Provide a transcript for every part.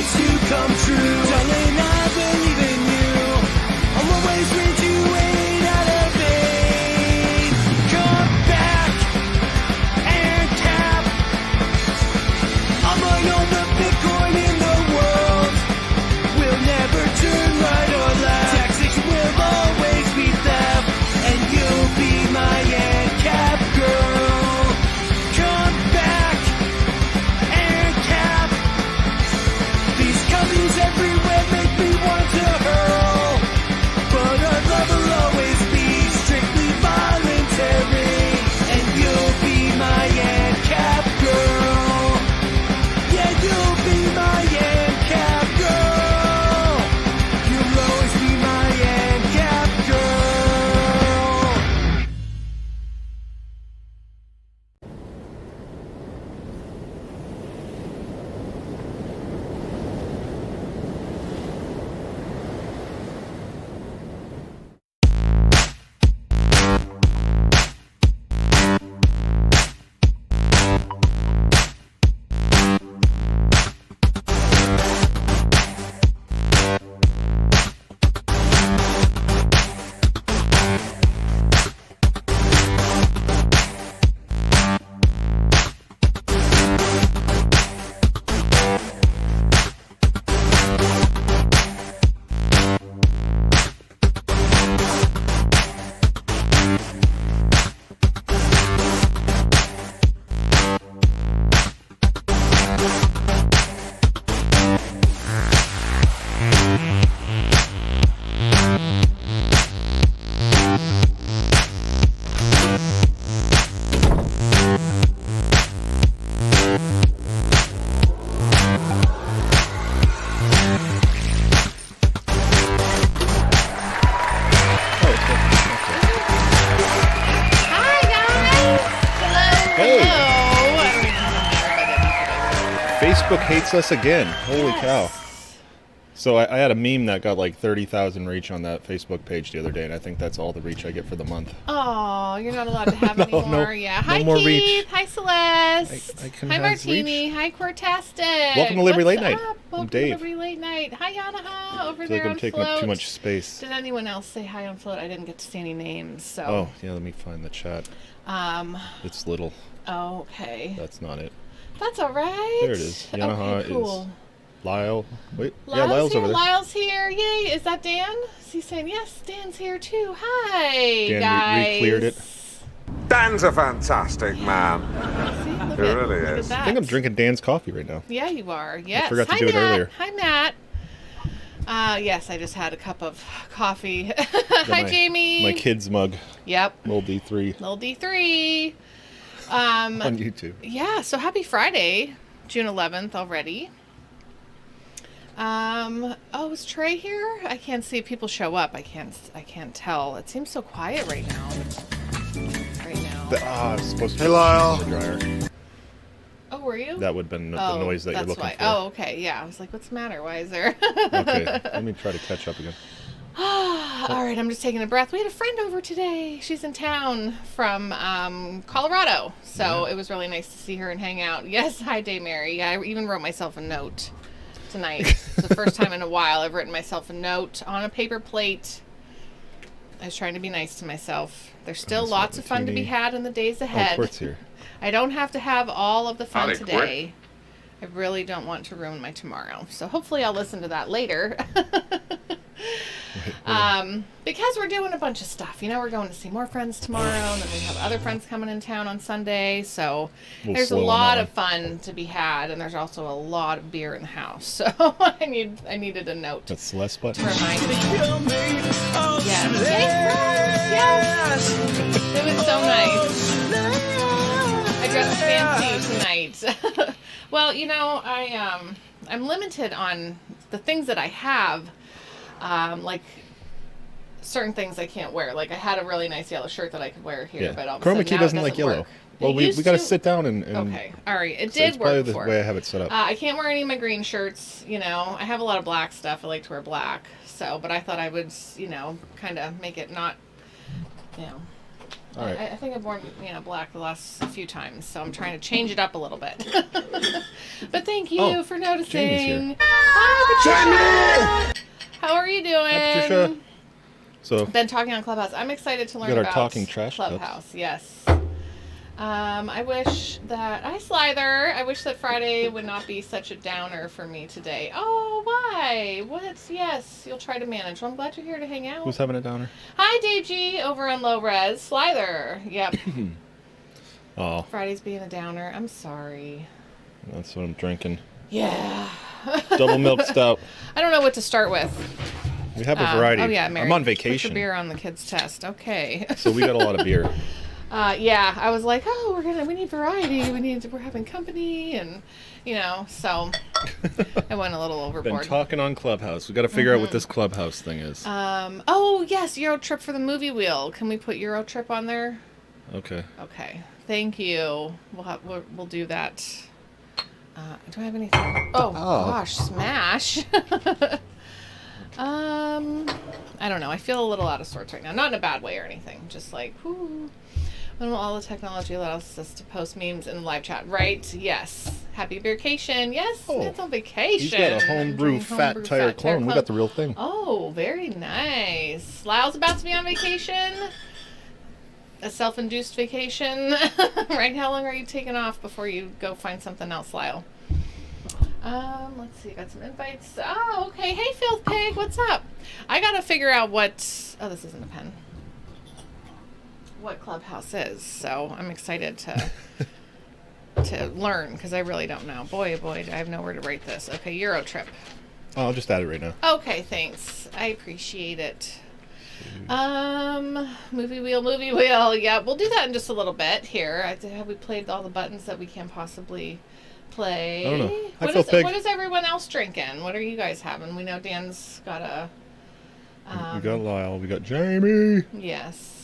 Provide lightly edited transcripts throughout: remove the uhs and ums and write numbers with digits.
dreams to come true. Darling, I believe in you. I'll always read you ain't out of vain. Come back and cap. I'll mine all the Bitcoin in the world. We'll never turn right or left. Taxation will always be theft, and you'll be my ANCAP girl. Come back and cap. These companies everywhere make me want to hurl, but our love will always be strictly voluntary, and you'll be my ANCAP girl. Yeah, you'll be my ANCAP girl. You'll always be my ANCAP girl. Hi guys! Hello! Hey. Hello! Facebook hates us again. Holy cow. So I had a meme that got like 30,000 reach on that Facebook page the other day, and I think that's all the reach I get for the month. Oh, you're not allowed to have No, anymore. no, Yeah. no Hi more Keith. reach. Hi Celeste. I can Hi have Martini. Hi Cortastic. Welcome to Liberty What's Late Night. up? I'm Welcome Dave. to Liberty Late Night. Hi Yanaha over I feel there like I'm on taking Float. up too much space. Did anyone else say hi on Float? I didn't get to see any names. So. Oh, yeah, let me find the chat. It's little. Oh, okay. That's not it. That's all right. There it is. Yanaha okay, cool. is Lyle. Wait, yeah, Lyle's here. over there. Lyle's here. Yay. Is that Dan? Is he saying, yes, Dan's here too. Hi, Dan guys. re-cleared it. Dan's a fantastic man. See, look It at, really look is. At that. I think I'm drinking Dan's coffee right now. Yeah, you are. Yes. forgot to Hi, do it Matt. earlier. Hi, Matt. Yes, I just had a cup of coffee. Hi, Jamie. My kid's mug. Yep. Little D3 Little D3. on YouTube. Yeah, so happy Friday, June 11th already. Oh, is Trey here? I can't see if people show up. I can't tell. It seems so quiet right now. I was supposed to Hey, Lyle. the dryer. Oh, were you? That would have been the noise that you're that's looking why. for. Oh, okay. Yeah, I was like, what's the matter? Why is there? Okay, let me try to catch up again. All right, I'm just taking a breath. We had a friend over today. She's in town from Colorado, so it was really nice to see her and hang out. Yes, hi, Day Mary. Yeah, I even wrote myself a note tonight. It's the first time in a while I've written myself a note on a paper plate. I was trying to be nice to myself. There's still lots of fun to be had in the days ahead. Oh, Quart's here. I don't have to have all of the fun Howdy, today. I really don't want to ruin my tomorrow. So hopefully I'll listen to that later. Because we're doing a bunch of stuff. You know, we're going to see more friends tomorrow, and then we have other friends coming in town on Sunday. So there's a slow on lot that of fun to be had, and there's also a lot of beer in the house. So I needed a note That's Celeste button. to remind me. Yes. Yes. It was so nice. I dressed fancy tonight. Well, you know, I'm limited on the things that I have. Like certain things I can't wear. Like I had a really nice yellow shirt that I could wear here, Yeah. but all of a sudden Chroma key now doesn't it like yellow. work. Well, It we used got to to- sit down and Okay, all right. It so did it's probably work the before. way I have it set up. I can't wear any of my green shirts. You know, I have a lot of black stuff. I like to wear black. So, but I thought I would, you know, kind of make it not, you know, All right. I think I've worn black the last few times, so I'm trying to change it up a little bit. But thank you for noticing. Jamie's here. Hi, Patricia. How are you doing? Hi, Patricia. So, Been talking on Clubhouse. I'm excited to learn got our about talking trash Clubhouse. cups. Yes. I wish that hi Slither. I wish that Friday would not be such a downer for me today. Oh, why? What? Yes, you'll try to manage. Well, I'm glad you're here to hang out. who's having a downer? Hi, Dave G over on Low Res. Slither. Yep. Oh, Friday's being a downer. I'm sorry. that's what I'm drinking. Yeah. Double milk stout. I don't know what to start with. We have a variety. Oh yeah, Mary. I'm on Put vacation. your beer on the kids' test. Okay. So we got a lot of beer. Yeah, I was like, oh, we need variety. We're having company, and so I went a little Been overboard. talking on Clubhouse. We got to figure out what this Clubhouse thing is. Oh yes, Euro Trip for the movie wheel. Can we put Euro Trip on there? Okay. Okay, thank you. We'll do that. Do I have anything? Oh gosh, smash. I don't know. I feel a little out of sorts right now. Not in a bad way or anything. Just like, whoo. When will all the technology allows us to post memes in the live chat? Right? Yes. Happy vacation. Yes, Oh, it's on vacation. He's got a homebrew fat tire clone. We got the real thing. Oh, very nice. Lyle's about to be on vacation. A self-induced vacation. Right? How long are you taking off before you go find something else, Lyle? Let's see. Got some invites. Oh, okay. Hey, Filth Pig. What's up? I gotta figure out what. Oh, this isn't a pen. What Clubhouse is. So I'm excited to learn because I really don't know. Boy, oh boy, I have nowhere to write this. Okay, Euro Trip. Oh, I'll just add it right now. Okay, thanks. I appreciate it. Movie wheel. Yeah, we'll do that in just a little bit here. Have we played all the buttons that we can possibly play? I don't know. What is everyone else drinking? What are you guys having? We know Dan's got a. We got Lyle. We got Jamie. Yes.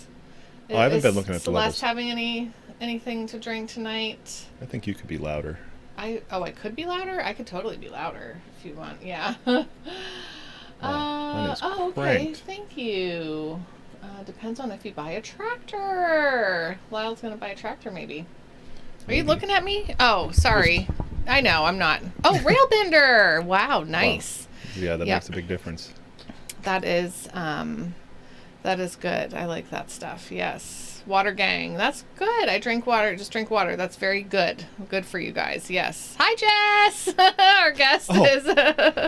Oh, I haven't been looking at the Celeste levels. having anything to drink tonight? I think you could be louder. I could be louder? I could totally be louder if you want. Yeah. Mine is okay. cranked. Thank you. Depends on if you buy a tractor. Lyle's going to buy a tractor maybe. Are you looking at me? Oh, sorry. I know, I'm not. Oh, Railbender. Wow, nice. Wow. Yeah, that Yep. makes a big difference. That is good. I like that stuff. Yes. Water gang. That's good. I drink water. Just drink water. That's very good. Good for you guys. Yes. Hi, Jess. Our guest is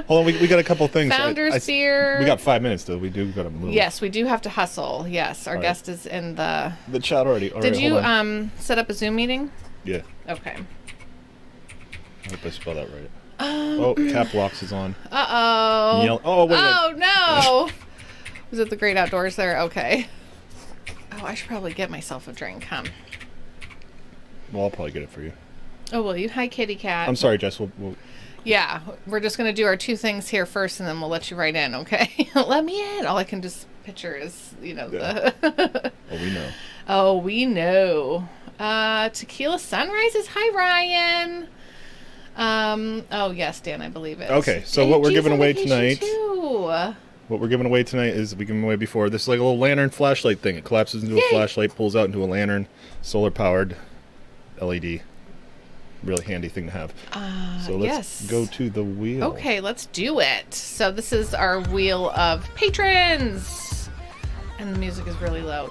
Hold on, we got a couple things. Founder's Beer. We got 5 minutes though. We do got to move. Yes, we do have to hustle. Yes. Our All right. guest is in the chat already. All Did right, you hold on. set up a Zoom meeting? Yeah. Okay. I hope I spelled that right. Oh, Cap Locks is on. Uh-oh. Yell- oh, wait, Oh, no. Was it the Great Outdoors there? Okay. Oh, I should probably get myself a drink, huh? Well, I'll probably get it for you. Oh, will you? Hi, kitty cat. I'm sorry, Jess. We'll Yeah, we're just going to do our two things here first, and then we'll let you right in, okay? Let me in. All I can just picture is, Yeah. the... Oh, we know. Oh, we know. Tequila Sunrises. Hi, Ryan. Oh, yes, Dan, I believe it. Okay, so what we're G's giving on away vacation, tonight- too. What we're giving away tonight is we given away before. This is like a little lantern flashlight thing. It collapses into Yay. a flashlight, pulls out into a lantern, solar powered LED. Really handy thing to have. So let's yes. go to the wheel. Okay, let's do it. So this is our wheel of patrons, and the music is really low.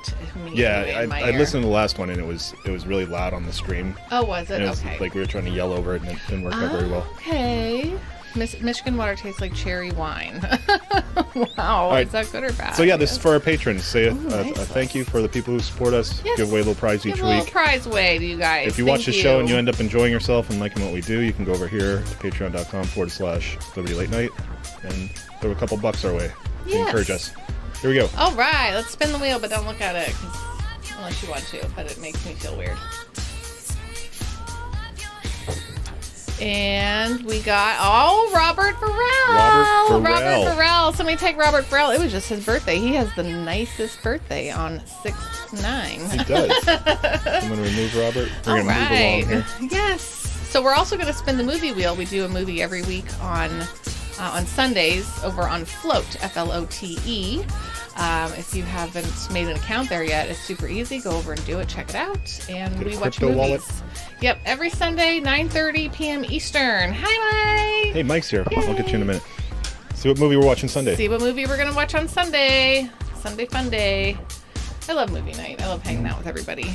Yeah, in my I ear. listened to the last one and it was really loud on the stream. Oh, was it? And it was Okay. like we were trying to yell over it and it didn't work out very well. Okay. Michigan water tastes like cherry wine. Wow, right. is that good or bad? So yeah, this is for our patrons. Say a nice. thank you for the people who support us. Yes. Give away a little prize Give each a little week. prize away to you guys. If you watch Thank the show and you end up enjoying yourself and liking what we do, you can go over here to patreon.com/Liberty Late Night and throw a couple bucks our way to Yes. encourage us. Here we go. All right, let's spin the wheel, but don't look at it, 'cause- unless you want to, but it makes me feel weird. And we got, Robert Farrell. Robert Farrell. Somebody take Robert Farrell. It was just his birthday. He has the nicest birthday on 6/9. He does. I'm going to remove Robert. We're All going to move along here. Yes. So we're also going to spin the movie wheel. We do a movie every week on Sundays over on Float, FLOTE. If you haven't made an account there yet, it's super easy. Go over and do it. Check it out. And Get a we watch crypto movies. wallet. Yep, every Sunday, 9:30 p.m. Eastern. Hi, Mike. Hey, Mike's here. I'll get you in a minute. See what movie we're watching Sunday. See what movie we're going to watch on Sunday. Sunday fun day. I love movie night. I love hanging out with everybody.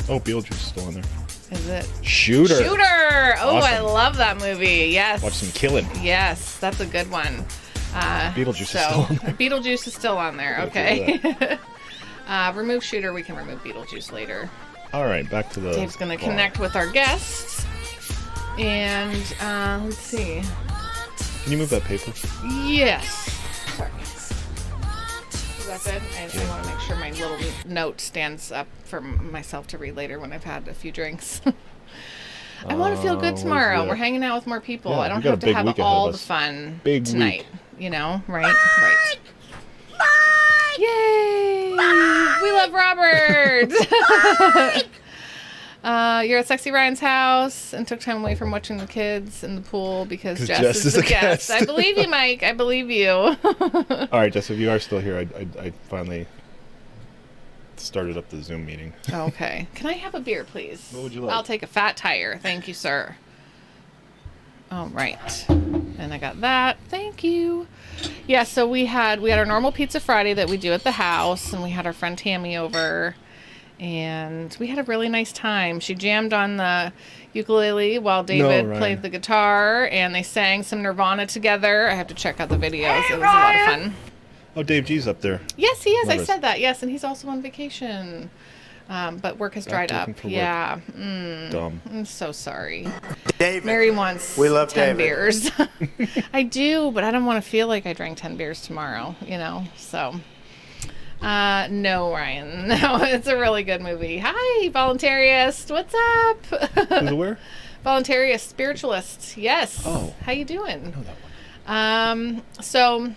Oh, Beetlejuice is still on there. Is it? Shooter. Shooter. Oh, I Awesome. love that movie. Yes. Watch some killing. Yes, that's a good one. Beetlejuice is still on there. Beetlejuice is still on there. Okay. Remove Shooter. We can remove Beetlejuice later. All right, back to the. Dave's going to bar. connect with our guests. And let's see. Can you move that paper? Yes. Sorry. Is that good? I want to make sure my little note stands up for myself to read later when I've had a few drinks. I want to feel good where's tomorrow. the- We're hanging out with more people. Yeah, I don't we got a have to big have week ahead all of the us. fun Big tonight. week. You know, right? Right. Yay! We love Robert. You're at Sexy Ryan's house and took time away from watching the kids in the pool because 'Cause Jess is the guest. I believe you, Mike. I believe you. All right, Jess, if you are still here, I finally started up the Zoom meeting. Okay. Can I have a beer, please? What would you like? I'll take a fat tire. Thank you, sir. All right. And I got that. Thank you. Yeah, so we had our normal Pizza Friday that we do at the house, and we had our friend Tammy over, and we had a really nice time. She jammed on the ukulele while David Ryan. played the guitar, and they sang some Nirvana together. I have to check out the videos. It was a lot of fun. Oh, Dave G's up there. Yes, he is. I Love it. said that. Yes, and he's also on vacation. But work has dried up. looking for work. Yeah. Dumb. I'm so sorry. David. Mary wants We love 10 David. beers. I do, but I don't want to feel like I drank 10 beers tomorrow, you know? So, no, Ryan. No, it's a really good movie. Hi, voluntarist. What's up? Who's where? Voluntarist, spiritualist. Yes. Oh. How you doing? I know that one. So,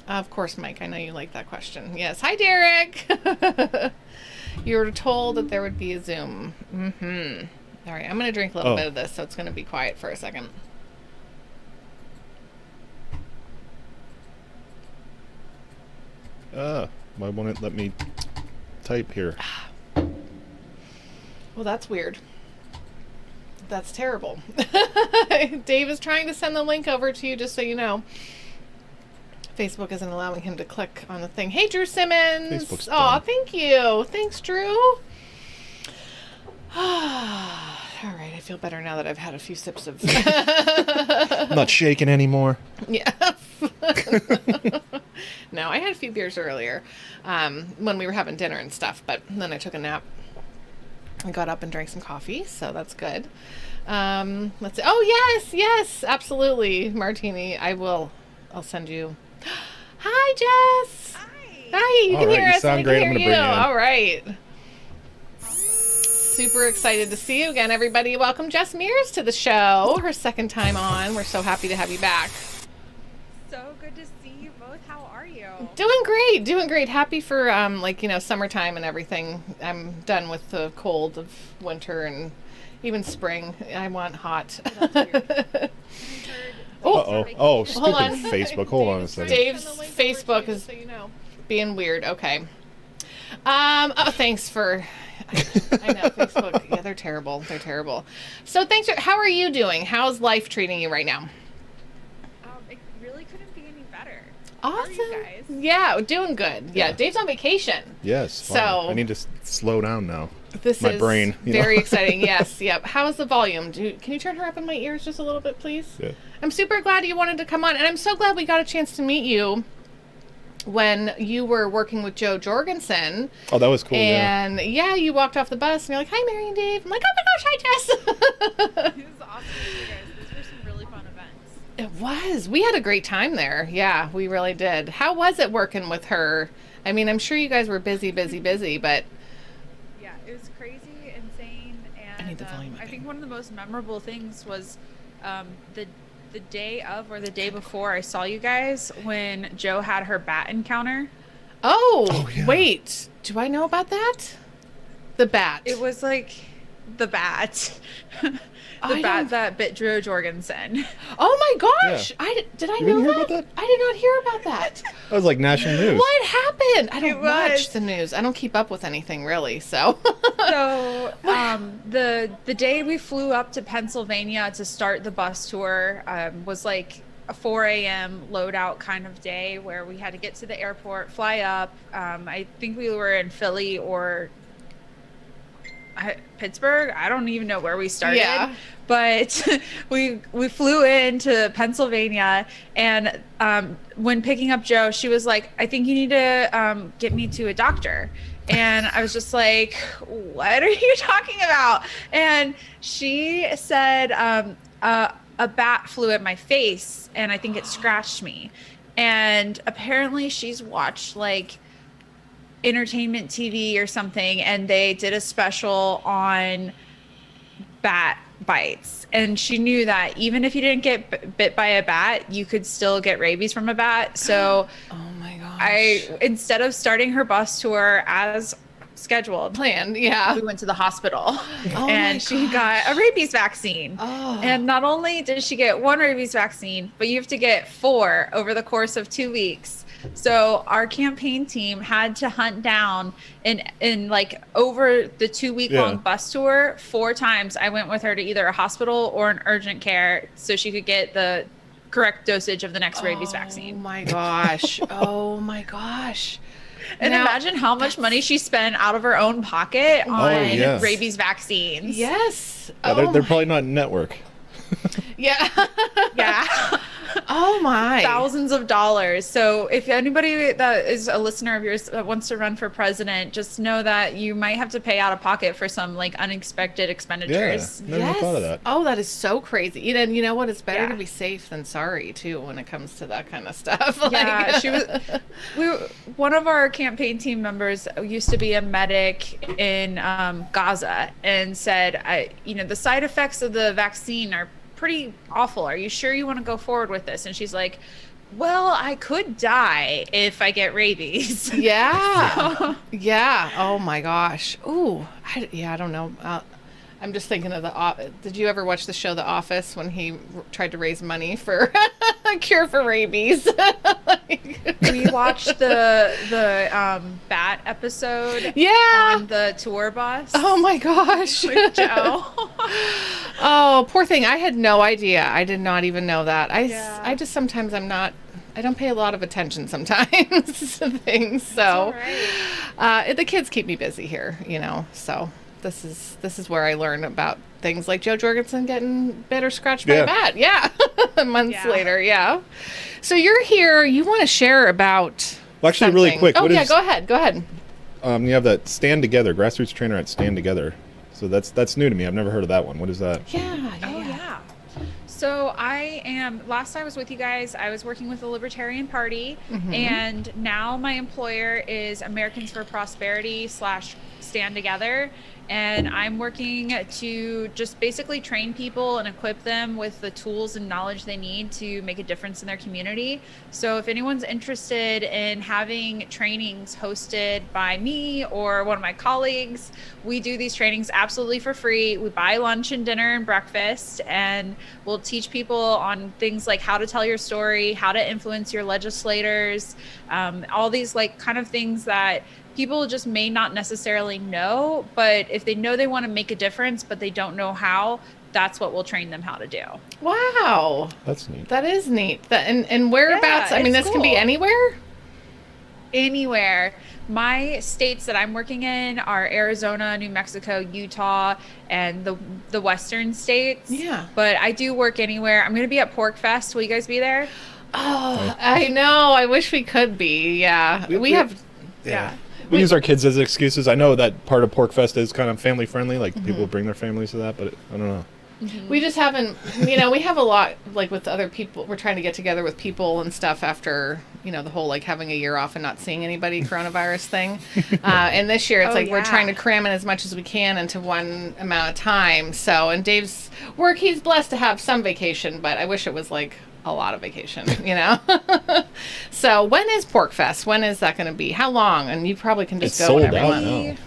of course, Mike, I know you like that question. Yes. Hi, Derek. You were told that there would be a Zoom. Mm-hmm. All right, I'm going to drink a little Oh. bit of this, so it's going to be quiet for a second. Why won't it let me type here? Well, that's weird. That's terrible. Dave is trying to send the link over to you, just so you know. Facebook isn't allowing him to click on the thing. Hey, Drew Simmons. Facebook's Aw, dumb. thank you. Thanks, Drew. All right, I feel better now that I've had a few sips of... I'm not shaking anymore. Yeah. No, I had a few beers earlier when we were having dinner and stuff, but then I took a nap. I got up and drank some coffee, so that's good. Let's see. Oh, yes, absolutely, Martini. I'll send you. Hi, Jess. Hi, you All can right, hear you us. sound and we great. can I'm hear gonna bring you in. All right. Super excited to see you again, everybody. Welcome Jess Mears to the show. Her second time on. We're so happy to have you back. So good to see you both. How are you? Doing great. Happy for summertime and everything. I'm done with the cold of winter and even spring. I want hot. Oh, stupid on. Facebook. Hold on a second. Dave's Facebook is being weird. Okay. Oh, thanks for. I know Facebook. Yeah, they're terrible. They're terrible. So how are you doing? How's life treating you right now? It really couldn't be any better. Awesome. How are you guys? Yeah, doing good. Yeah, Dave's on vacation. Yes. So- finally. I need to slow down now. This My is brain, you know. very exciting. Yes, yep. How's the volume? Can you turn her up in my ears just a little bit, please? Yeah. I'm super glad you wanted to come on, and I'm so glad we got a chance to meet you when you were working with Joe Jorgensen. Oh, that was cool. Yeah. And yeah, you walked off the bus and you're like, "Hi, Mary and Dave." I'm like, "Oh my gosh, hi, Jess." It was awesome to see you guys. Those were some really fun events. It was. We had a great time there. Yeah, we really did. How was it working with her? I mean, I'm sure you guys were busy, but Yeah, it was crazy, insane, and I need the volume I up. think one of the most memorable things was the day of or the day before I saw you guys when Joe had her bat encounter. Oh, yeah. wait. Do I know about that? The bat. It was like the bat. The bat that bit Joe Jorgensen. Oh my gosh! Yeah. Did I You know didn't hear that? about that? I did not hear about that. That was like national news. What happened? I don't It watch was. the news. I don't keep up with anything really. So. So the day we flew up to Pennsylvania to start the bus tour was like a 4 a.m. loadout kind of day where we had to get to the airport, fly up. I think we were in Philly or Pittsburgh. I don't even know where we started. Yeah. But we flew into Pennsylvania, and when picking up Joe, she was like, "I think you need to get me to a doctor." And I was just like, "What are you talking about?" And she said, "A bat flew at my face, and I think it scratched me." And apparently, she's watched like entertainment TV or something, and they did a special on bat bites, and she knew that even if you didn't get bit by a bat, you could still get rabies from a bat. So Oh my gosh. instead of starting her bus tour as scheduled, Planned. Yeah. we went to the hospital Oh my and she got a rabies vaccine. Oh. And not only did she get one rabies vaccine, but you have to get 4 over the course of 2 weeks. So our campaign team had to hunt down in like over the 2-week long bus tour 4 times. I went with her to either a hospital or an urgent care so she could get the correct dosage of the next rabies Oh vaccine. my gosh. Oh my gosh. And Now, imagine how much money she spent out of her own pocket on yes. rabies vaccines. Yes. Yeah, they're probably not network. Yeah. Yeah. Oh my. Thousands of dollars. So if anybody that is a listener of yours that wants to run for president, just know that you might have to pay out of pocket for some like unexpected expenditures. Never even thought of that. Oh, that is so crazy. And you know what? It's better Yeah. to be safe than sorry too when it comes to that kind of stuff. Yeah, she was. One of our campaign team members used to be a medic in Gaza, and said, the side effects of the vaccine are pretty awful. Are you sure you want to go forward with this? And she's like, well, I could die if I get rabies. Yeah. Yeah. Oh my gosh. Ooh. I don't know. I'm just thinking of did you ever watch the show The Office when he tried to raise money for a cure for rabies? We watched the bat episode Yeah. on the tour bus. Oh my gosh. With Joe. Oh, poor thing. I had no idea. I did not even know that. Yeah. I just sometimes I don't pay a lot of attention sometimes to things. So the kids keep me busy here, so this is where I learn about things like Joe Jorgensen getting bit or scratched by a bat. Yeah. Months later. Yeah. So you're here. You want to share about Well, actually, really something. quick. Oh, what yeah. is- Go ahead. You have that Stand Together, Grassroots Trainer at Stand Together. So that's new to me. I've never heard of that one. What is that? Yeah. So last I was with you guys, I was working with the Libertarian Party, and now my employer is Americans for Prosperity / Stand Together. And I'm working to just basically train people and equip them with the tools and knowledge they need to make a difference in their community. So if anyone's interested in having trainings hosted by me or one of my colleagues, we do these trainings absolutely for free. We buy lunch and dinner and breakfast, and we'll teach people on things like how to tell your story, how to influence your legislators, all these like kind of things that people just may not necessarily know, but if they know they want to make a difference, but they don't know how, that's what we'll train them how to do. Wow. That's neat. That is neat. And whereabouts? Yeah, I mean, it's this can be cool. anywhere. Anywhere. My states that I'm working in are Arizona, New Mexico, Utah, and the western states. Yeah. But I do work anywhere. I'm going to be at Pork Fest. Will you guys be there? Oh, I know. I wish we could be. Yeah. We have. Yeah. We use our kids as excuses. I know that part of Pork Fest is kind of family friendly. Like people bring their families to that, but I don't know. We just haven't, we have a lot, like with other people, we're trying to get together with people and stuff after, the whole like having a year off and not seeing anybody coronavirus thing. And this year it's we're trying to cram in as much as we can into one amount of time. So, and Dave's work, he's blessed to have some vacation, but I wish it was like a lot of vacation, So when is Pork Fest? When is that going to be? How long? And you probably can just It's go sold whenever out you want. now.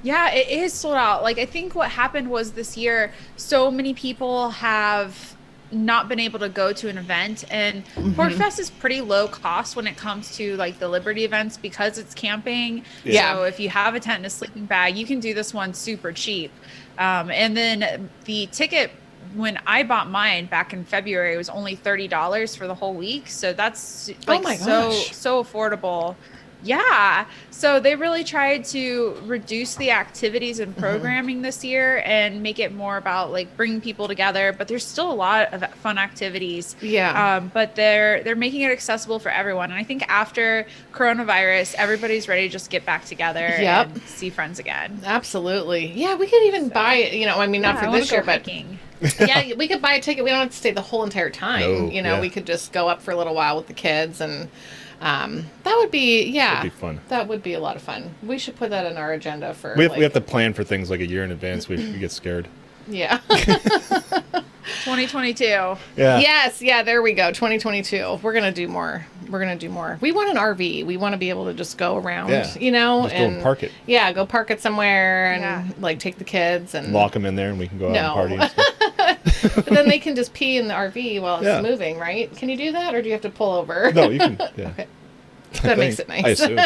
Yeah, it is sold out. Like, I think what happened was this year, so many people have not been able to go to an event, and PorkFest is pretty low cost when it comes to like the Liberty events because it's camping. Yeah. So if you have a tent and a sleeping bag, you can do this one super cheap. And then the ticket, when I bought mine back in February, it was only $30 for the whole week. So that's like my so gosh. affordable. Yeah. So they really tried to reduce the activities and programming this year and make it more about like bringing people together, but there's still a lot of fun activities. Yeah. But they're making it accessible for everyone. And I think after coronavirus, everybody's ready to just get back together Yep. and see friends again. Absolutely. Yeah, we could even buy, I mean, not Yeah, for I wanna this go year, but hiking. yeah, we could buy a ticket. We don't have to stay the whole entire time. No, yeah. We could just go up for a little while with the kids, and that would be, That'd be fun. That would be a lot of fun. We should put that on our agenda for. We have to plan for things like a year in advance. We get scared. Yeah. 2022. Yeah. Yes. Yeah. There we go. 2022. We're gonna do more. We want an RV. We want to be able to just go around. Yeah. Just go and park it. Yeah. Go park it somewhere and Yeah. like take the kids and Lock them in there, and we can go out and party. And stuff. But then they can just pee in the RV while it's Yeah. moving, right? Can you do that, or do you have to pull over? No, you can. Yeah. Okay. That makes it nice. I assume.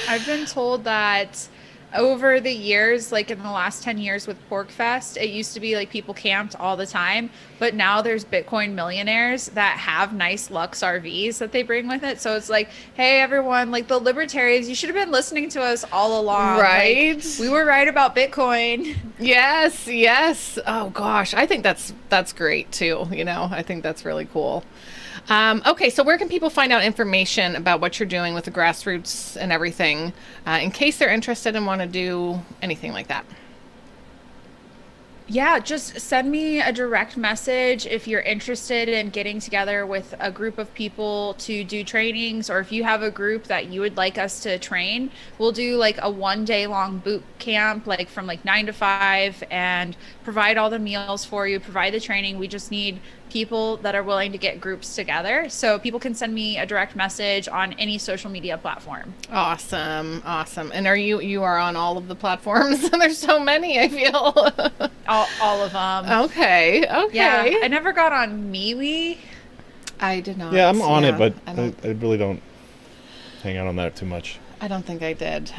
I've been told that over the years, like in the last 10 years with PorkFest, it used to be like people camped all the time, but now there's Bitcoin millionaires that have nice Lux RVs that they bring with it. So it's like, hey, everyone, like the libertarians, you should have been listening to us all along. Right. Like, we were right about Bitcoin. Yes, yes. Oh gosh, I think that's great too. I think that's really cool. Okay, so where can people find out information about what you're doing with the grassroots and everything, in case they're interested and want to do anything like that? Yeah, just send me a direct message if you're interested in getting together with a group of people to do trainings, or if you have a group that you would like us to train. We'll do like a 1 day long boot camp, like from like 9 to 5, and provide all the meals for you, provide the training. We just need people that are willing to get groups together. So people can send me a direct message on any social media platform. Awesome. And are you are on all of the platforms? There's so many, I feel. All of them. Okay. Yeah, I never got on MeWe. I did not. Yeah, I'm on it, but I I really don't hang out on that too much. don't think I did.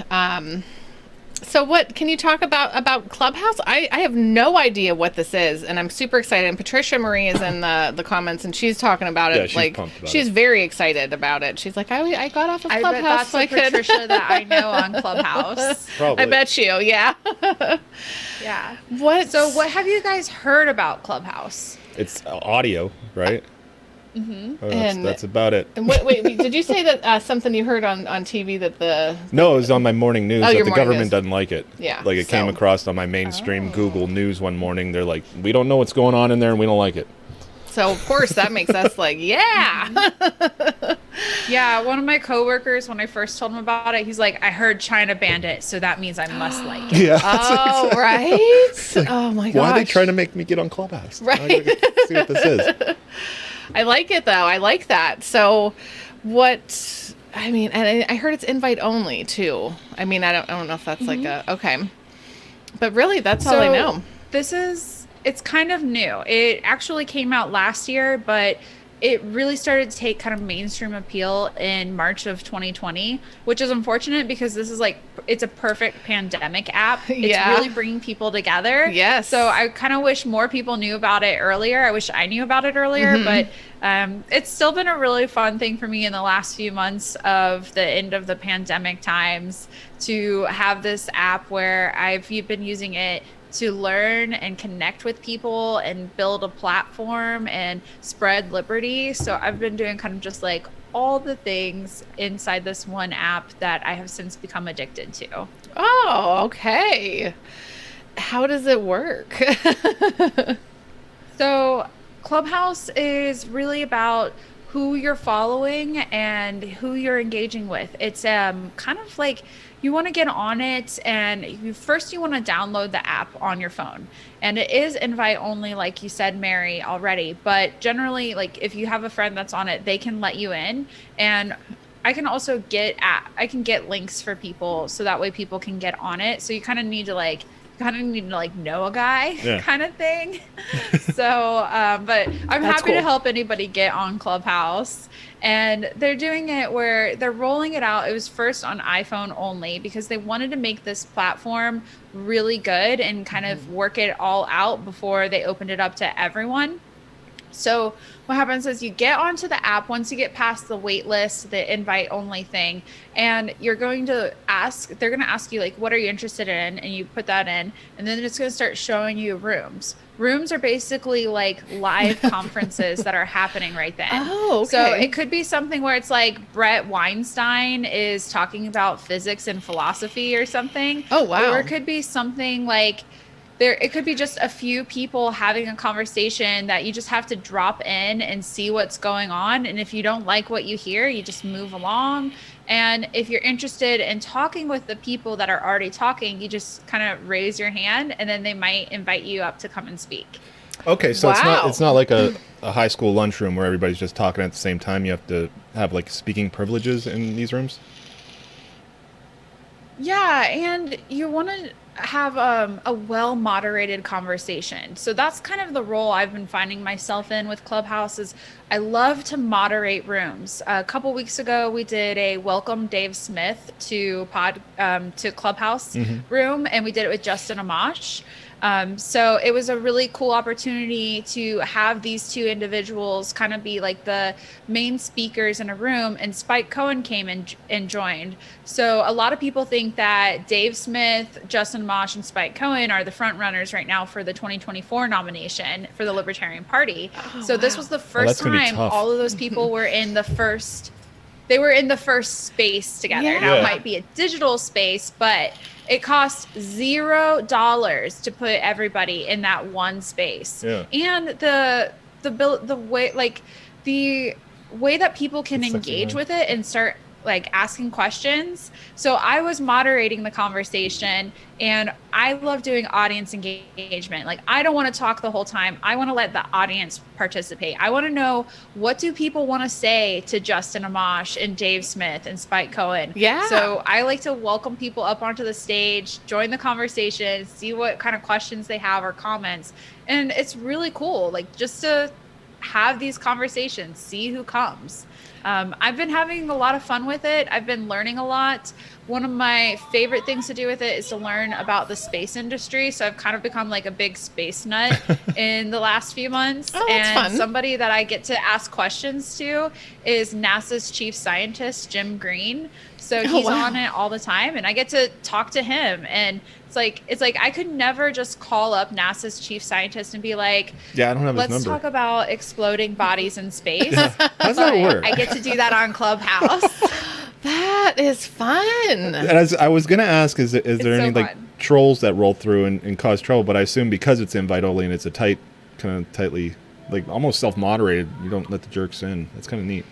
So what can you talk about Clubhouse? I have no idea what this is, and I'm super excited. And Patricia Marie is in the comments, and she's talking about it. Yeah, she's pumped about she's it. very excited about it. She's like, I got off of I Clubhouse. bet that's so I a could. Patricia that I know on Clubhouse. Probably. I bet you. Yeah. Yeah. So what have you guys heard about Clubhouse? It's audio, right? Mm-hmm. And- That's about it. And wait, did you say that something you heard on TV that the No, it was on my morning news that your the morning government news. doesn't like it. Yeah, Like it came so- across on my mainstream Google News one morning. They're like, we don't know what's going on in there and we don't like it. So of course that makes us like, yeah. Yeah, one of my coworkers, when I first told him about it, he's like, I heard China banned it, so that means I must like it. Yeah. Oh, right. Oh my gosh. Why are they trying to make me get on Clubhouse? Right. I gotta see what this is. I like it though. I like that. So what I mean, and I heard it's invite only too. I mean, I don't know if that's like a okay. But really that's all I know. It's kind of new. It actually came out last year, but it really started to take kind of mainstream appeal in March of 2020, which is unfortunate because this is it's a perfect pandemic app. It's Yeah. really bringing people together. Yes. So I kind of wish more people knew about it earlier. I wish I knew about it earlier, but it's still been a really fun thing for me in the last few months of the end of the pandemic times to have this app where I've been using it to learn and connect with people and build a platform and spread liberty. So I've been doing kind of just like all the things inside this one app that I have since become addicted to. Oh, okay. How does it work? So Clubhouse is really about who you're following and who you're engaging with. It's kind of like you want to get on it, and you want to download the app on your phone. And it is invite only, like you said, Mary, already. But generally, like if you have a friend that's on it, they can let you in. And I can also get links for people so that way people can get on it. So you kind of need to know a guy kind of thing. So, but I'm happy to help anybody get on Clubhouse. And they're doing it where they're rolling it out. It was first on iPhone only because they wanted to make this platform really good and kind of work it all out before they opened it up to everyone. So what happens is you get onto the app once you get past the wait list, the invite only thing, and they're going to ask you like, what are you interested in? And you put that in, and then it's going to start showing you rooms. Rooms are basically like live conferences that are happening right then. Oh, okay. So it could be something where it's like Brett Weinstein is talking about physics and philosophy or something. Oh, wow. Or it could be something like it could be just a few people having a conversation that you just have to drop in and see what's going on. And if you don't like what you hear, you just move along. And if you're interested in talking with the people that are already talking, you just kind of raise your hand and then they might invite you up to come and speak. Okay, so Wow. it's not like a high school lunchroom where everybody's just talking at the same time. You have to have like speaking privileges in these rooms. Yeah, and you want to have a well-moderated conversation. So that's kind of the role I've been finding myself in with Clubhouse is I love to moderate rooms. A couple weeks ago, we did a welcome Dave Smith to Clubhouse room, and we did it with Justin Amash. So it was a really cool opportunity to have these two individuals kind of be like the main speakers in a room, and Spike Cohen came and joined. So a lot of people think that Dave Smith, Justin Amash, and Spike Cohen are the front runners right now for the 2024 nomination for the Libertarian Party. So this was the first time all of those people were in the first. They were in the first space together. Yeah. Now it might be a digital space, but it costs $0 to put everybody in that one space. Yeah. And the way that people can That's engage sexy, with it and start like asking questions. So I was moderating the conversation, and I love doing audience engagement. Like, I don't want to talk the whole time. I want to let the audience participate. I want to know, what do people want to say to Justin Amash and Dave Smith and Spike Cohen? Yeah. So I like to welcome people up onto the stage, join the conversation, see what kind of questions they have or comments. And it's really cool, like, just to have these conversations, see who comes. I've been having a lot of fun with it. I've been learning a lot. One of my favorite things to do with it is to learn about the space industry. So I've kind of become like a big space nut in the last few months. Oh, that's and fun. Somebody that I get to ask questions to is NASA's chief scientist, Jim Green. So he's on it all the time, and I get to talk to him. And it's like I could never just call up NASA's chief scientist and be like, Yeah, I don't have his let's number. talk about exploding bodies in space. How's that work? I get to do that on Clubhouse. That is fun. And as I was gonna ask, is there so any like fun. trolls that roll through and cause trouble? But I assume because it's invite only and it's a tightly, like almost self-moderated, you don't let the jerks in. That's kind of neat.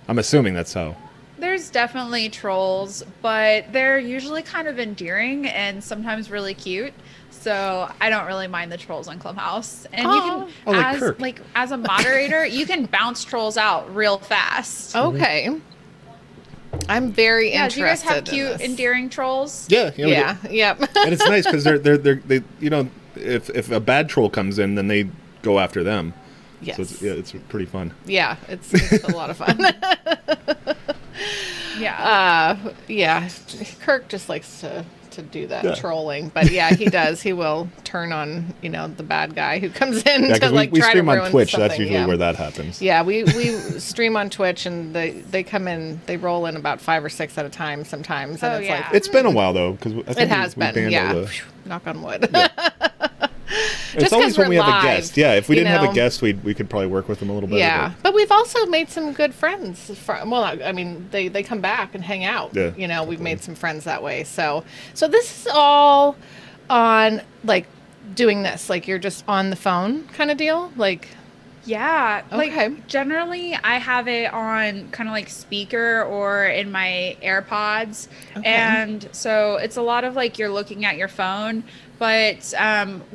I'm assuming that's how. There's definitely trolls, but they're usually kind of endearing and sometimes really cute. So I don't really mind the trolls on Clubhouse. And you can, Oh, like Kirk. as a moderator, you can bounce trolls out real fast. Okay. I'm very Yeah, do you guys have interested in cute, this. endearing trolls? Yeah, Yeah. Yep. and it's nice because they if a bad troll comes in, then they go after them. Yes. So it's pretty fun. Yeah, it's a lot of fun. Yeah. Yeah, Kirk just likes to do that Yeah. trolling, but yeah, he does. He will turn on the bad guy who comes in Yeah, to because like we try stream to ruin on Twitch. something. That's usually yeah. where that happens. Yeah, we stream on Twitch, and they come in, they roll in about 5 or 6 at a time sometimes, and Oh, it's yeah. like It's been a while though, because it has been. Yeah, Phew, knock on wood. It's Just always 'cause when we we're have a live, guest. Yeah, if we you didn't have know? a guest, we could probably work with them a little bit. Yeah, but we've also made some good friends. I mean, they come back and hang out. Yeah, We've made some friends that way. So this is all on like doing this. Like you're just on the phone kind of deal. Like Yeah. Okay. Like generally I have it on kind of like speaker or in my AirPods. Okay. And so it's a lot of like you're looking at your phone. But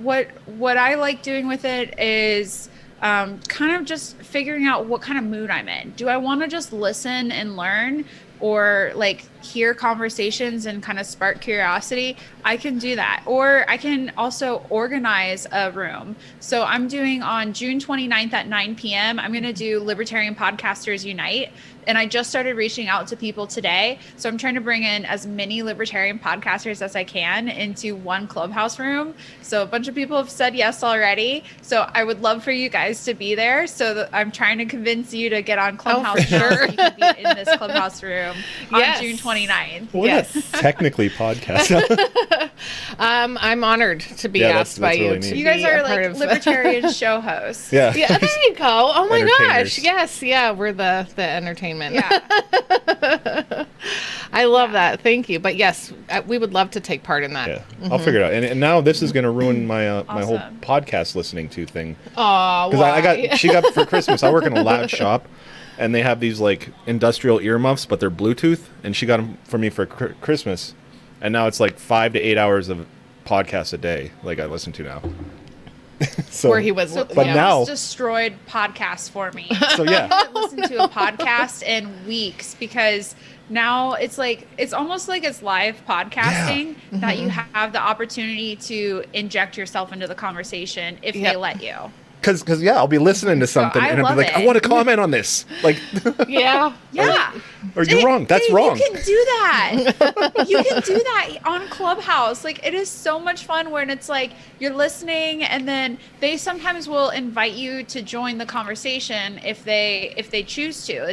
what I like doing with it is kind of just figuring out what kind of mood I'm in. Do I want to just listen and learn? or like hear conversations and kind of spark curiosity, I can do that. Or I can also organize a room. So I'm doing on June 29th at 9 p.m. I'm going to do Libertarian Podcasters Unite. And I just started reaching out to people today. So I'm trying to bring in as many libertarian podcasters as I can into one Clubhouse room. So a bunch of people have said yes already. So I would love for you guys to be there. So that I'm trying to convince you to get on Clubhouse. for sure. So you can be in this Clubhouse room on Yes. June 29th. Well, Yes. yeah, technically podcast. I'm honored to be Yeah, asked that's by you really to neat. be You guys a are part like of libertarian show hosts. Yeah. Yeah, there you go. Oh my gosh. Entertainers. Yes, yeah, we're the entertainment. Yeah. I love that. Thank you. But yes, we would love to take part in that. Yeah, I'll figure it out. And now this is going to ruin my my whole Awesome. podcast listening to thing. Oh, Because she got for Christmas. I work in a loud shop, and they have these like industrial earmuffs, but they're Bluetooth. And she got them for me for Christmas, and now it's like 5 to 8 hours of podcasts a day. Like I listen to now. So, where he was. So But yeah. now- destroyed podcasts for me. So yeah, I haven't listened to a podcast in weeks because now it's like it's almost like it's live podcasting that you have the opportunity to inject yourself into the conversation if Yep. they let you. because yeah, I'll be listening to something, I and I'll love be like, it. I want to comment on this. Like, Yeah. Yeah. or you're wrong. That's Dave, wrong. You can do that. You can do that on Clubhouse. Like it is so much fun when it's like you're listening and then they sometimes will invite you to join the conversation if they choose to.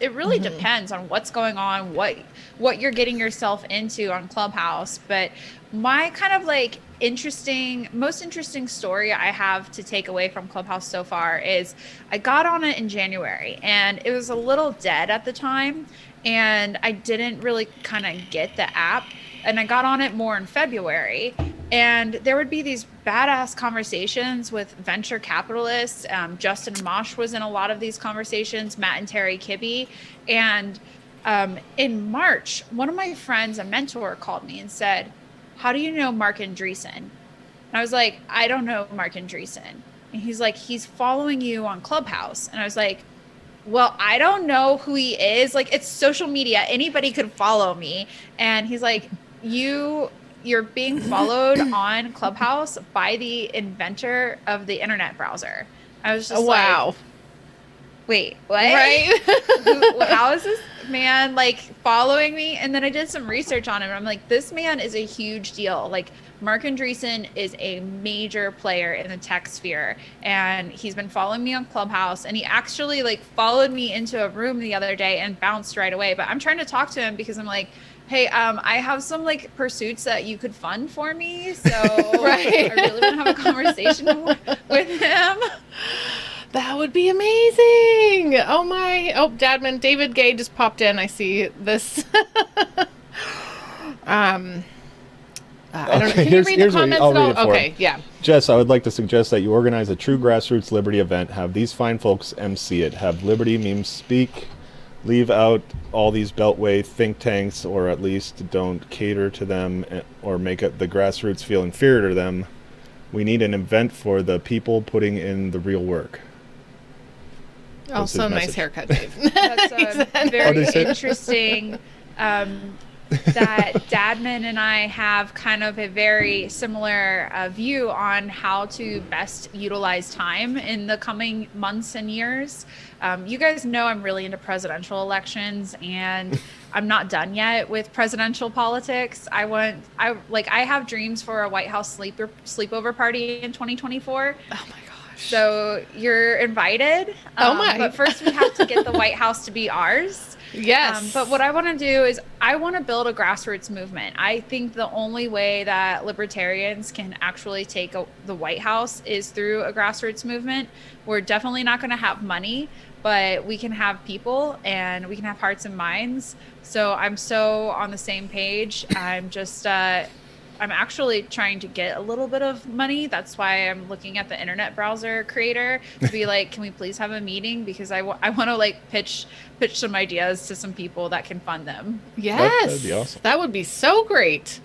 It really depends on what's going on, what you're getting yourself into on Clubhouse. But my kind of like most interesting story I have to take away from Clubhouse so far is I got on it in January and it was a little dead at the time and I didn't really kind of get the app, and I got on it more in February, and there would be these badass conversations with venture capitalists. Justin Mosh was in a lot of these conversations, Matt and Terry Kibbe, and in March, one of my friends, a mentor, called me and said, "How do you know Mark Andreessen?" And I was like, "I don't know Mark Andreessen." And he's like, "He's following you on Clubhouse." And I was like, "Well, I don't know who he is. Like, it's social media. Anybody could follow me." And he's like, you're being followed on Clubhouse by the inventor of the internet browser." I was just Wow. like, wait, what? Right. How is this man like following me? And then I did some research on him. And I'm like, this man is a huge deal. Like Mark Andreessen is a major player in the tech sphere, and he's been following me on Clubhouse, and he actually like followed me into a room the other day and bounced right away. But I'm trying to talk to him because I'm like, hey, I have some like pursuits that you could fund for me. So Right. I really want to have a conversation with him. That would be amazing. Oh my. Oh, Dadman, David Gay just popped in. I see this. I don't know. Okay, Can you read the here's what comments I'll at all? read it for Okay, him. yeah. Jess, I would like to suggest that you organize a true grassroots liberty event. Have these fine folks MC it. Have liberty memes speak. Leave out all these beltway think tanks, or at least don't cater to them or make it the grassroots feel inferior to them. We need an event for the people putting in the real work. That's his Also, nice message. haircut, Dave. That's a Oh, very they say- interesting that Dadman and I have kind of a very similar view on how to best utilize time in the coming months and years. You guys know I'm really into presidential elections, and I'm not done yet with presidential politics. I have dreams for a White House sleepover party in 2024. Oh my gosh. So you're invited. Oh my. But first we have to get the White House to be ours. Yes. But what I want to do is I want to build a grassroots movement. I think the only way that libertarians can actually take the White House is through a grassroots movement. We're definitely not going to have money, but we can have people and we can have hearts and minds. So I'm so on the same page. I'm just I'm actually trying to get a little bit of money. That's why I'm looking at the internet browser creator to be like, can we please have a meeting? Because I want to like pitch some ideas to some people that can fund them. Yes. That'd be awesome. That would be so great.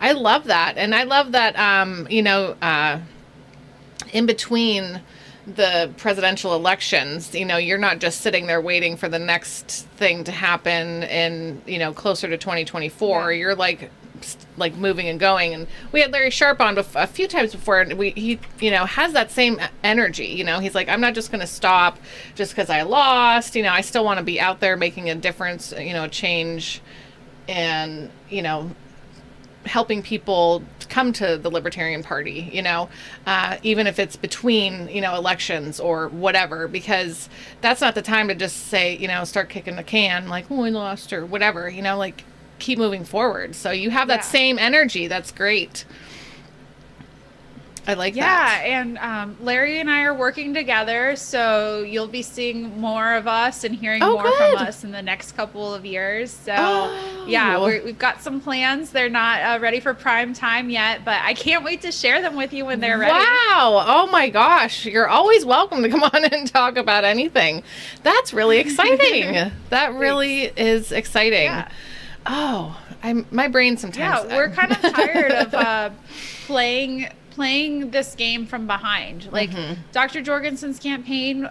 I love that. And I love that, in between the presidential elections, you're not just sitting there waiting for the next thing to happen in, closer to 2024. Yeah. You're like moving and going. And we had Larry Sharp on a few times before, and he has that same energy. He's like, I'm not just going to stop just because I lost. I still want to be out there making a difference, a change, and helping people come to the Libertarian Party, even if it's between, elections or whatever, because that's not the time to just say, start kicking the can, like, oh, I lost or whatever, like, keep moving forward. So you have that same energy. That's great. I like that. Yeah, and Larry and I are working together, so you'll be seeing more of us and hearing more from us in the next couple of years. So, we've got some plans. They're not ready for prime time yet, but I can't wait to share them with you when they're ready. Wow. Oh my gosh. You're always welcome to come on and talk about anything. That's really exciting. That really is exciting. Yeah. Oh, my brain sometimes. Yeah, we're kind of tired of playing this game from behind. Like Dr. Jorgensen's campaign,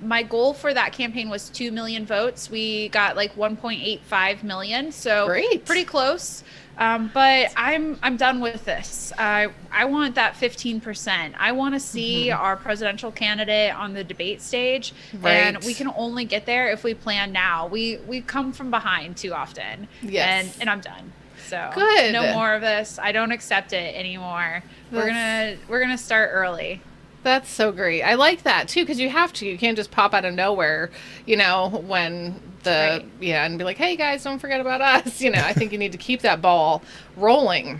my goal for that campaign was 2 million votes. We got like 1.85 million, so pretty close. But I'm done with this. I want that 15%. I want to see our presidential candidate on the debate stage, and we can only get there if we plan now. We come from behind too often, and I'm done. So no more of this. I don't accept it anymore. We're gonna start early. That's so great. I like that too, because you have to. You can't just pop out of nowhere, when and be like, hey guys, don't forget about us. I think you need to keep that ball rolling.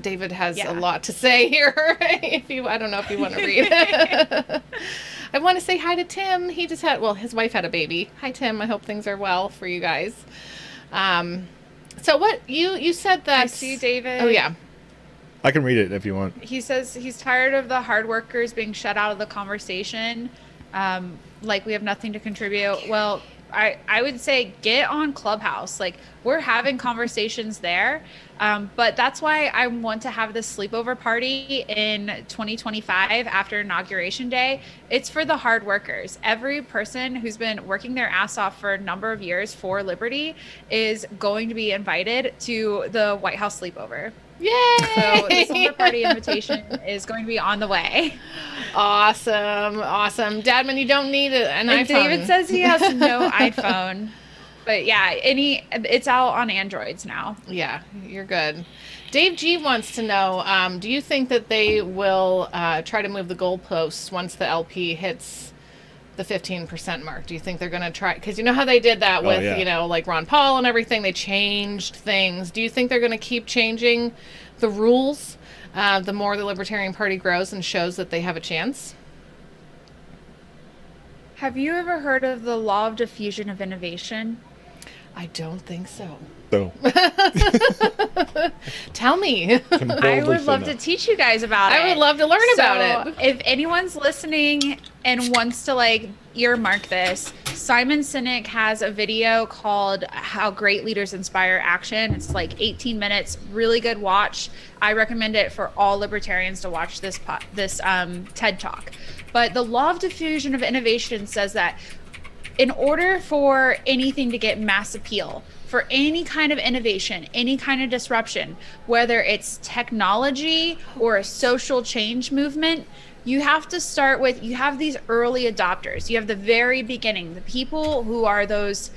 David has a lot to say here. I don't know if you want to read. I want to say hi to Tim. He just his wife had a baby. Hi Tim. I hope things are well for you guys. So what you said that I see David. Oh yeah. I can read it if you want. He says he's tired of the hard workers being shut out of the conversation. Like we have nothing to contribute. Well, I would say get on Clubhouse. Like we're having conversations there. But that's why I want to have this sleepover party in 2025 after Inauguration Day. It's for the hard workers. Every person who's been working their ass off for a number of years for liberty is going to be invited to the White House sleepover. Yay! So the summer party invitation is going to be on the way. Awesome. Dadman, you don't need an iPhone. David says he has no iPhone. But yeah, it's out on Androids now. Yeah, you're good. Dave G wants to know, do you think that they will try to move the goalposts once the LP hits the 15% mark? Do you think they're going to try? Because you know how they did that with, like Ron Paul and everything. They changed things. Do you think they're going to keep changing the rules the more the Libertarian Party grows and shows that they have a chance? Have you ever heard of the law of diffusion of innovation? I don't think so. So Tell me. I would love to teach you guys about it. I would love to learn about it. If anyone's listening and wants to earmark this, Simon Sinek has a video called How Great Leaders Inspire Action. It's like 18 minutes, really good watch. I recommend it for all libertarians to watch this TED Talk. But the law of diffusion of innovation says that in order for anything to get mass appeal, for any kind of innovation, any kind of disruption, whether it's technology or a social change movement, you have to start with, you have these early adopters. You have the very beginning, the people who are those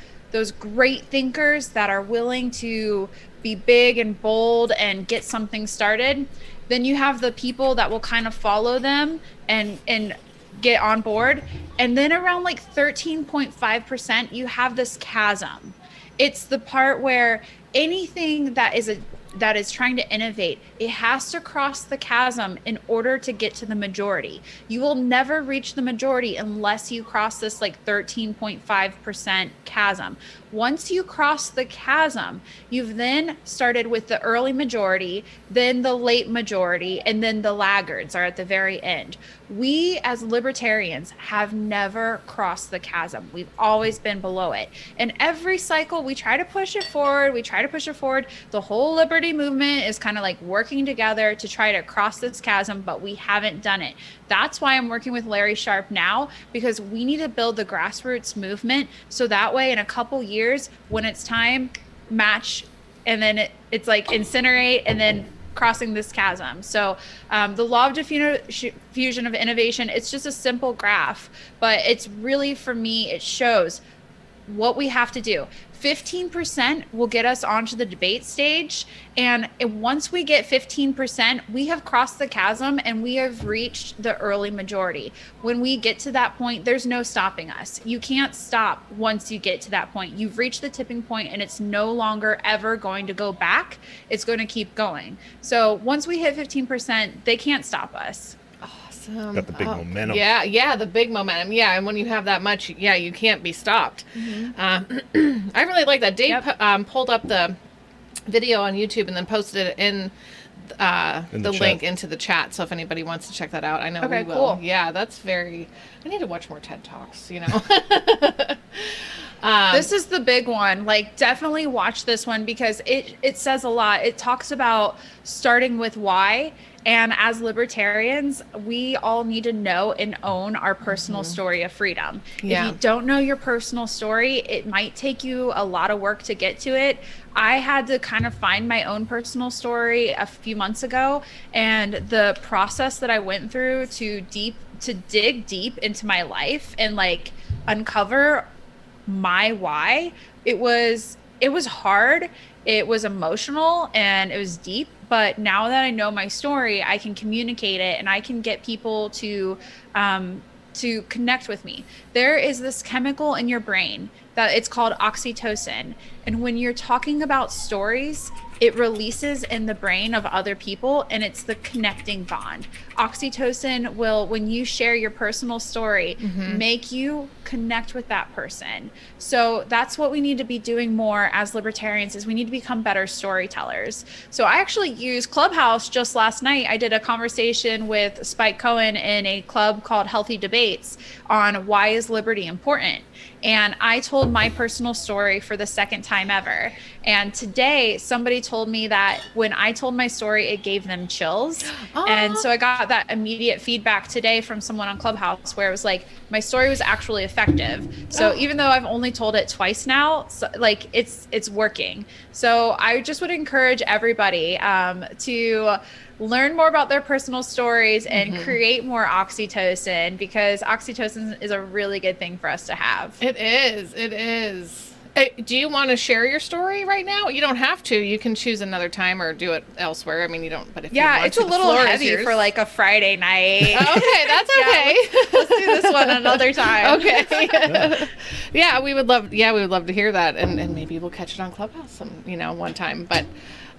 great thinkers that are willing to be big and bold and get something started. Then you have the people that will kind of follow them and get on board. And then around 13.5%, you have this chasm. It's the part where anything that is trying to innovate, it has to cross the chasm in order to get to the majority. You will never reach the majority unless you cross this 13.5% chasm. Once you cross the chasm, you've then started with the early majority, then the late majority, and then the laggards are at the very end. we as libertarians have never crossed the chasm. We've always been below it. And every cycle we try to push it forward. The whole liberty movement is kind of like working together to try to cross this chasm, but we haven't done it. That's why I'm working with Larry Sharp now, because we need to build the grassroots movement. So that way in a couple years, when it's time, match, and then it's like incinerate, and then crossing this chasm. So the law of diffusion of innovation, it's just a simple graph, but it's really, for me, it shows what we have to do. 15% will get us onto the debate stage. And once we get 15%, we have crossed the chasm and we have reached the early majority. When we get to that point, there's no stopping us. You can't stop once you get to that point. You've reached the tipping point and it's no longer ever going to go back. It's going to keep going. So once we hit 15%, they can't stop us. Got the big momentum. Yeah, the big momentum. Yeah, and when you have that much, you can't be stopped. I really like that. Dave pulled up the video on YouTube and then posted it in the link into the chat. So if anybody wants to check that out, I know we will. Cool. Yeah, that's very. I need to watch more TED Talks. This is the big one. Like, definitely watch this one because it says a lot. It talks about starting with why. And as libertarians, we all need to know and own our personal story of freedom. Yeah. If you don't know your personal story, it might take you a lot of work to get to it. I had to kind of find my own personal story a few months ago, and the process that I went through to dig deep into my life and like uncover my why, it was hard, it was emotional, and it was deep. But now that I know my story, I can communicate it and I can get people to connect with me. There is this chemical in your brain that it's called oxytocin. And when you're talking about stories, it releases in the brain of other people, and it's the connecting bond. Oxytocin will, when you share your personal story, make you connect with that person. So that's what we need to be doing more as libertarians, is we need to become better storytellers. So I actually used Clubhouse just last night. I did a conversation with Spike Cohen in a club called Healthy Debates on why is liberty important. And I told my personal story for the second time ever. And today somebody told me that when I told my story, it gave them chills. And so I got that immediate feedback today from someone on Clubhouse where it was like, my story was actually effective. So even though I've only told it twice now, so, like it's working. So I just would encourage everybody to learn more about their personal stories and create more oxytocin, because oxytocin is a really good thing for us to have. It is. Hey, do you want to share your story right now? You don't have to. You can choose another time or do it elsewhere. I mean, you don't, but if you want it's to, a little heavy for like a Friday night. Okay, that's okay. Let's do this one another time. Okay. Yeah, we would love to hear that, and maybe we'll catch it on Clubhouse one time. But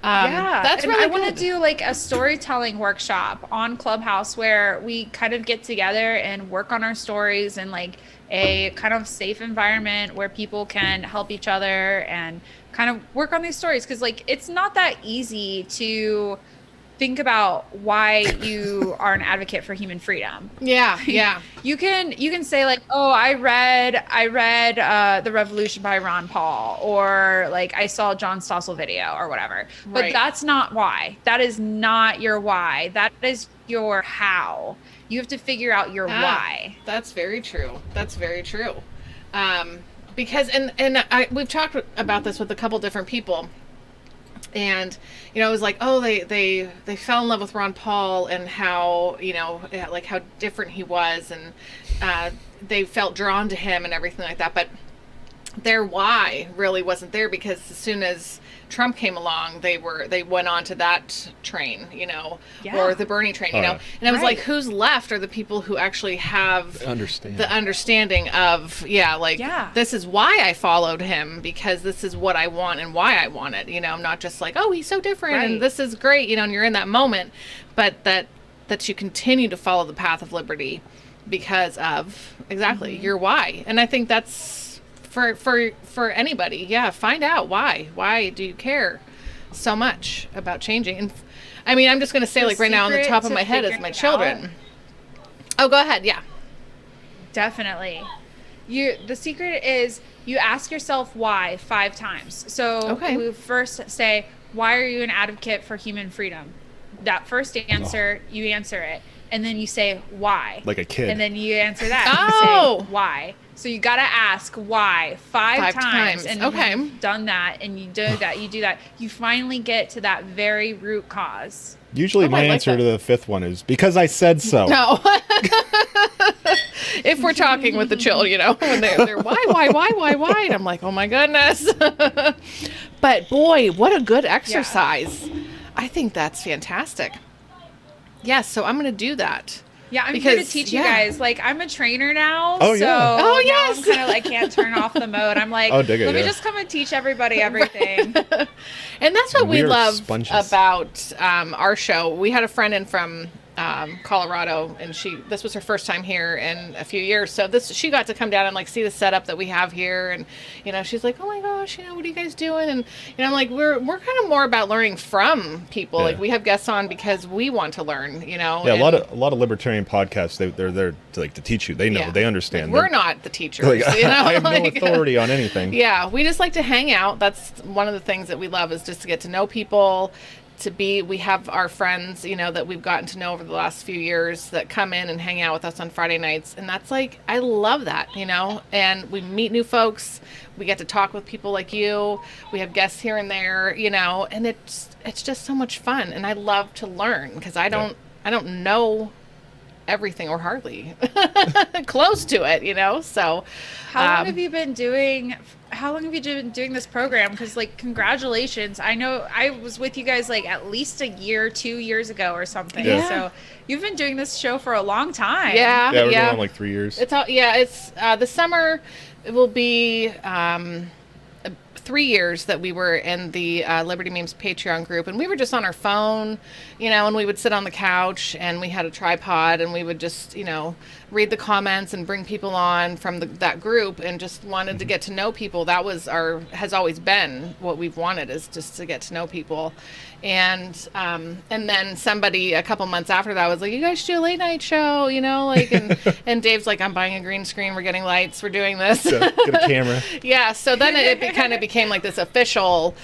that's really I want to do like a storytelling workshop on Clubhouse where we kind of get together and work on our stories in like a kind of safe environment where people can help each other and kind of work on these stories, because like it's not that easy to think about why you are an advocate for human freedom. Yeah. You can say like, oh, I read The Revolution by Ron Paul, or like I saw John Stossel video or whatever. But that's not why. That is not your why. That is your how. You have to figure out your why. That's very true. Because we've talked about this with a couple different people. And, it was like, oh, they fell in love with Ron Paul and how, like how different he was, and they felt drawn to him and everything like that. But their why really wasn't there, because as soon as Trump came along, they went on to that train, or the Bernie train, and I was like, who's left are the people who actually have the understanding of, this is why I followed him, because this is what I want and why I want it, not just like, oh, he's so different and this is great, and you're in that moment, but that you continue to follow the path of liberty because of your why. And I think that's for anybody, find out why do you care so much about changing. And I mean, I'm just going to say, like, right now on the top of my head is my children. Oh, go ahead. Yeah. Definitely. The secret is you ask yourself why 5 times. So we first say, why are you an advocate for human freedom? That first answer, you answer it. And then you say, why? Like a kid. And then you answer that. Oh. You say, why? So you got to ask why 5 times. And you've done that, and you do that. You finally get to that very root cause. Usually my answer to the 5th one is, because I said so. No. If we're talking with the children, when they're why? And I'm like, oh my goodness. But boy, what a good exercise. Yeah. I think that's fantastic. Yes, so I'm going to do that. Yeah, I'm here to teach you guys. Like, I'm a trainer now. Oh, so yeah. Oh, yes. I'm kind of like, can't turn off the mode. I'm like, let me just come and teach everybody everything. And that's what we love sponges. about our show. We had a friend in from Colorado, and this was her first time here in a few years. So she got to come down and like see the setup that we have here, and she's like, oh my gosh, what are you guys doing? And I'm like, we're kind of more about learning from people. Yeah. Like, we have guests on because we want to learn. Yeah, a lot of libertarian podcasts, they're there to teach you. They know, they understand. Like, we're not the teachers. Like, I have no authority on anything. Yeah, we just like to hang out. That's one of the things that we love, is just to get to know people. We have our friends, that we've gotten to know over the last few years that come in and hang out with us on Friday nights. And that's like, I love that, and we meet new folks. We get to talk with people like you. We have guests here and there, and it's just so much fun. And I love to learn, because I don't know everything, or hardly close to it, so. How long have you been doing this program? Because, like, congratulations. I know I was with you guys like at least a year, 2 years ago or something. Yeah. So you've been doing this show for a long time. Yeah. Yeah, we're going on like 3 years. It's the summer. It will be 3 years that we were in the Liberty Memes Patreon group, and we were just on our phone, and we would sit on the couch, and we had a tripod, and we would just, read the comments and bring people on from that group, and just wanted to get to know people. That has always been what we've wanted, is just to get to know people. And then somebody a couple months after that was like, you guys should do a late night show, and Dave's like, I'm buying a green screen, we're getting lights, we're doing this. Get a camera. Yeah, so then it kind of became like this official,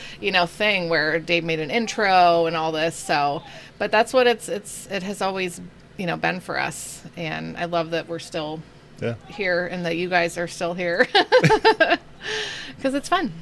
thing where Dave made an intro and all this. So, but that's what it has always, been for us. And I love that we're still here, and that you guys are still here, because it's fun.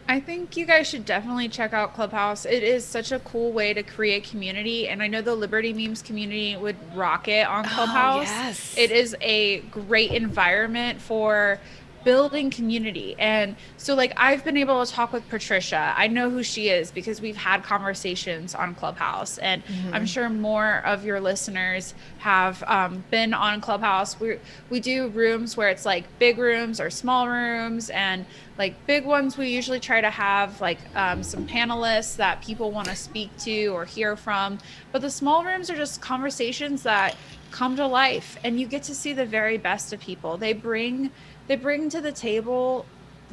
I think you guys should definitely check out Clubhouse. It is such a cool way to create community, and I know the Liberty Memes community would rock it on Clubhouse. Oh, yes. It is a great environment for building community. And so, like, I've been able to talk with Patricia. I know who she is because we've had conversations on Clubhouse, and I'm sure more of your listeners have been on Clubhouse. We do rooms where it's like big rooms or small rooms, and like big ones we usually try to have like some panelists that people want to speak to or hear from, but the small rooms are just conversations that come to life, and you get to see the very best of people. They bring to the table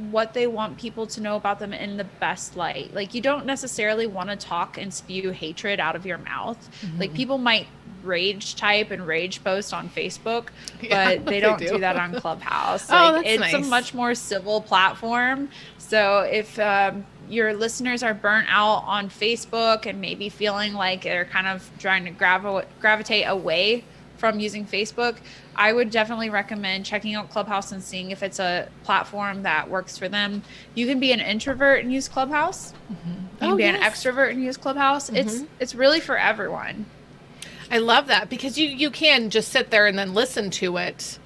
what they want people to know about them in the best light. Like, you don't necessarily want to talk and spew hatred out of your mouth. Like, people might rage type and rage post on Facebook, but they don't do that on Clubhouse. Like, it's nice. A much more civil platform. So if your listeners are burnt out on Facebook and maybe feeling like they're kind of trying to gravitate away from using Facebook, I would definitely recommend checking out Clubhouse and seeing if it's a platform that works for them. You can be an introvert and use Clubhouse. You can be an extrovert and use Clubhouse. It's really for everyone. I love that, because you can just sit there and then listen to it,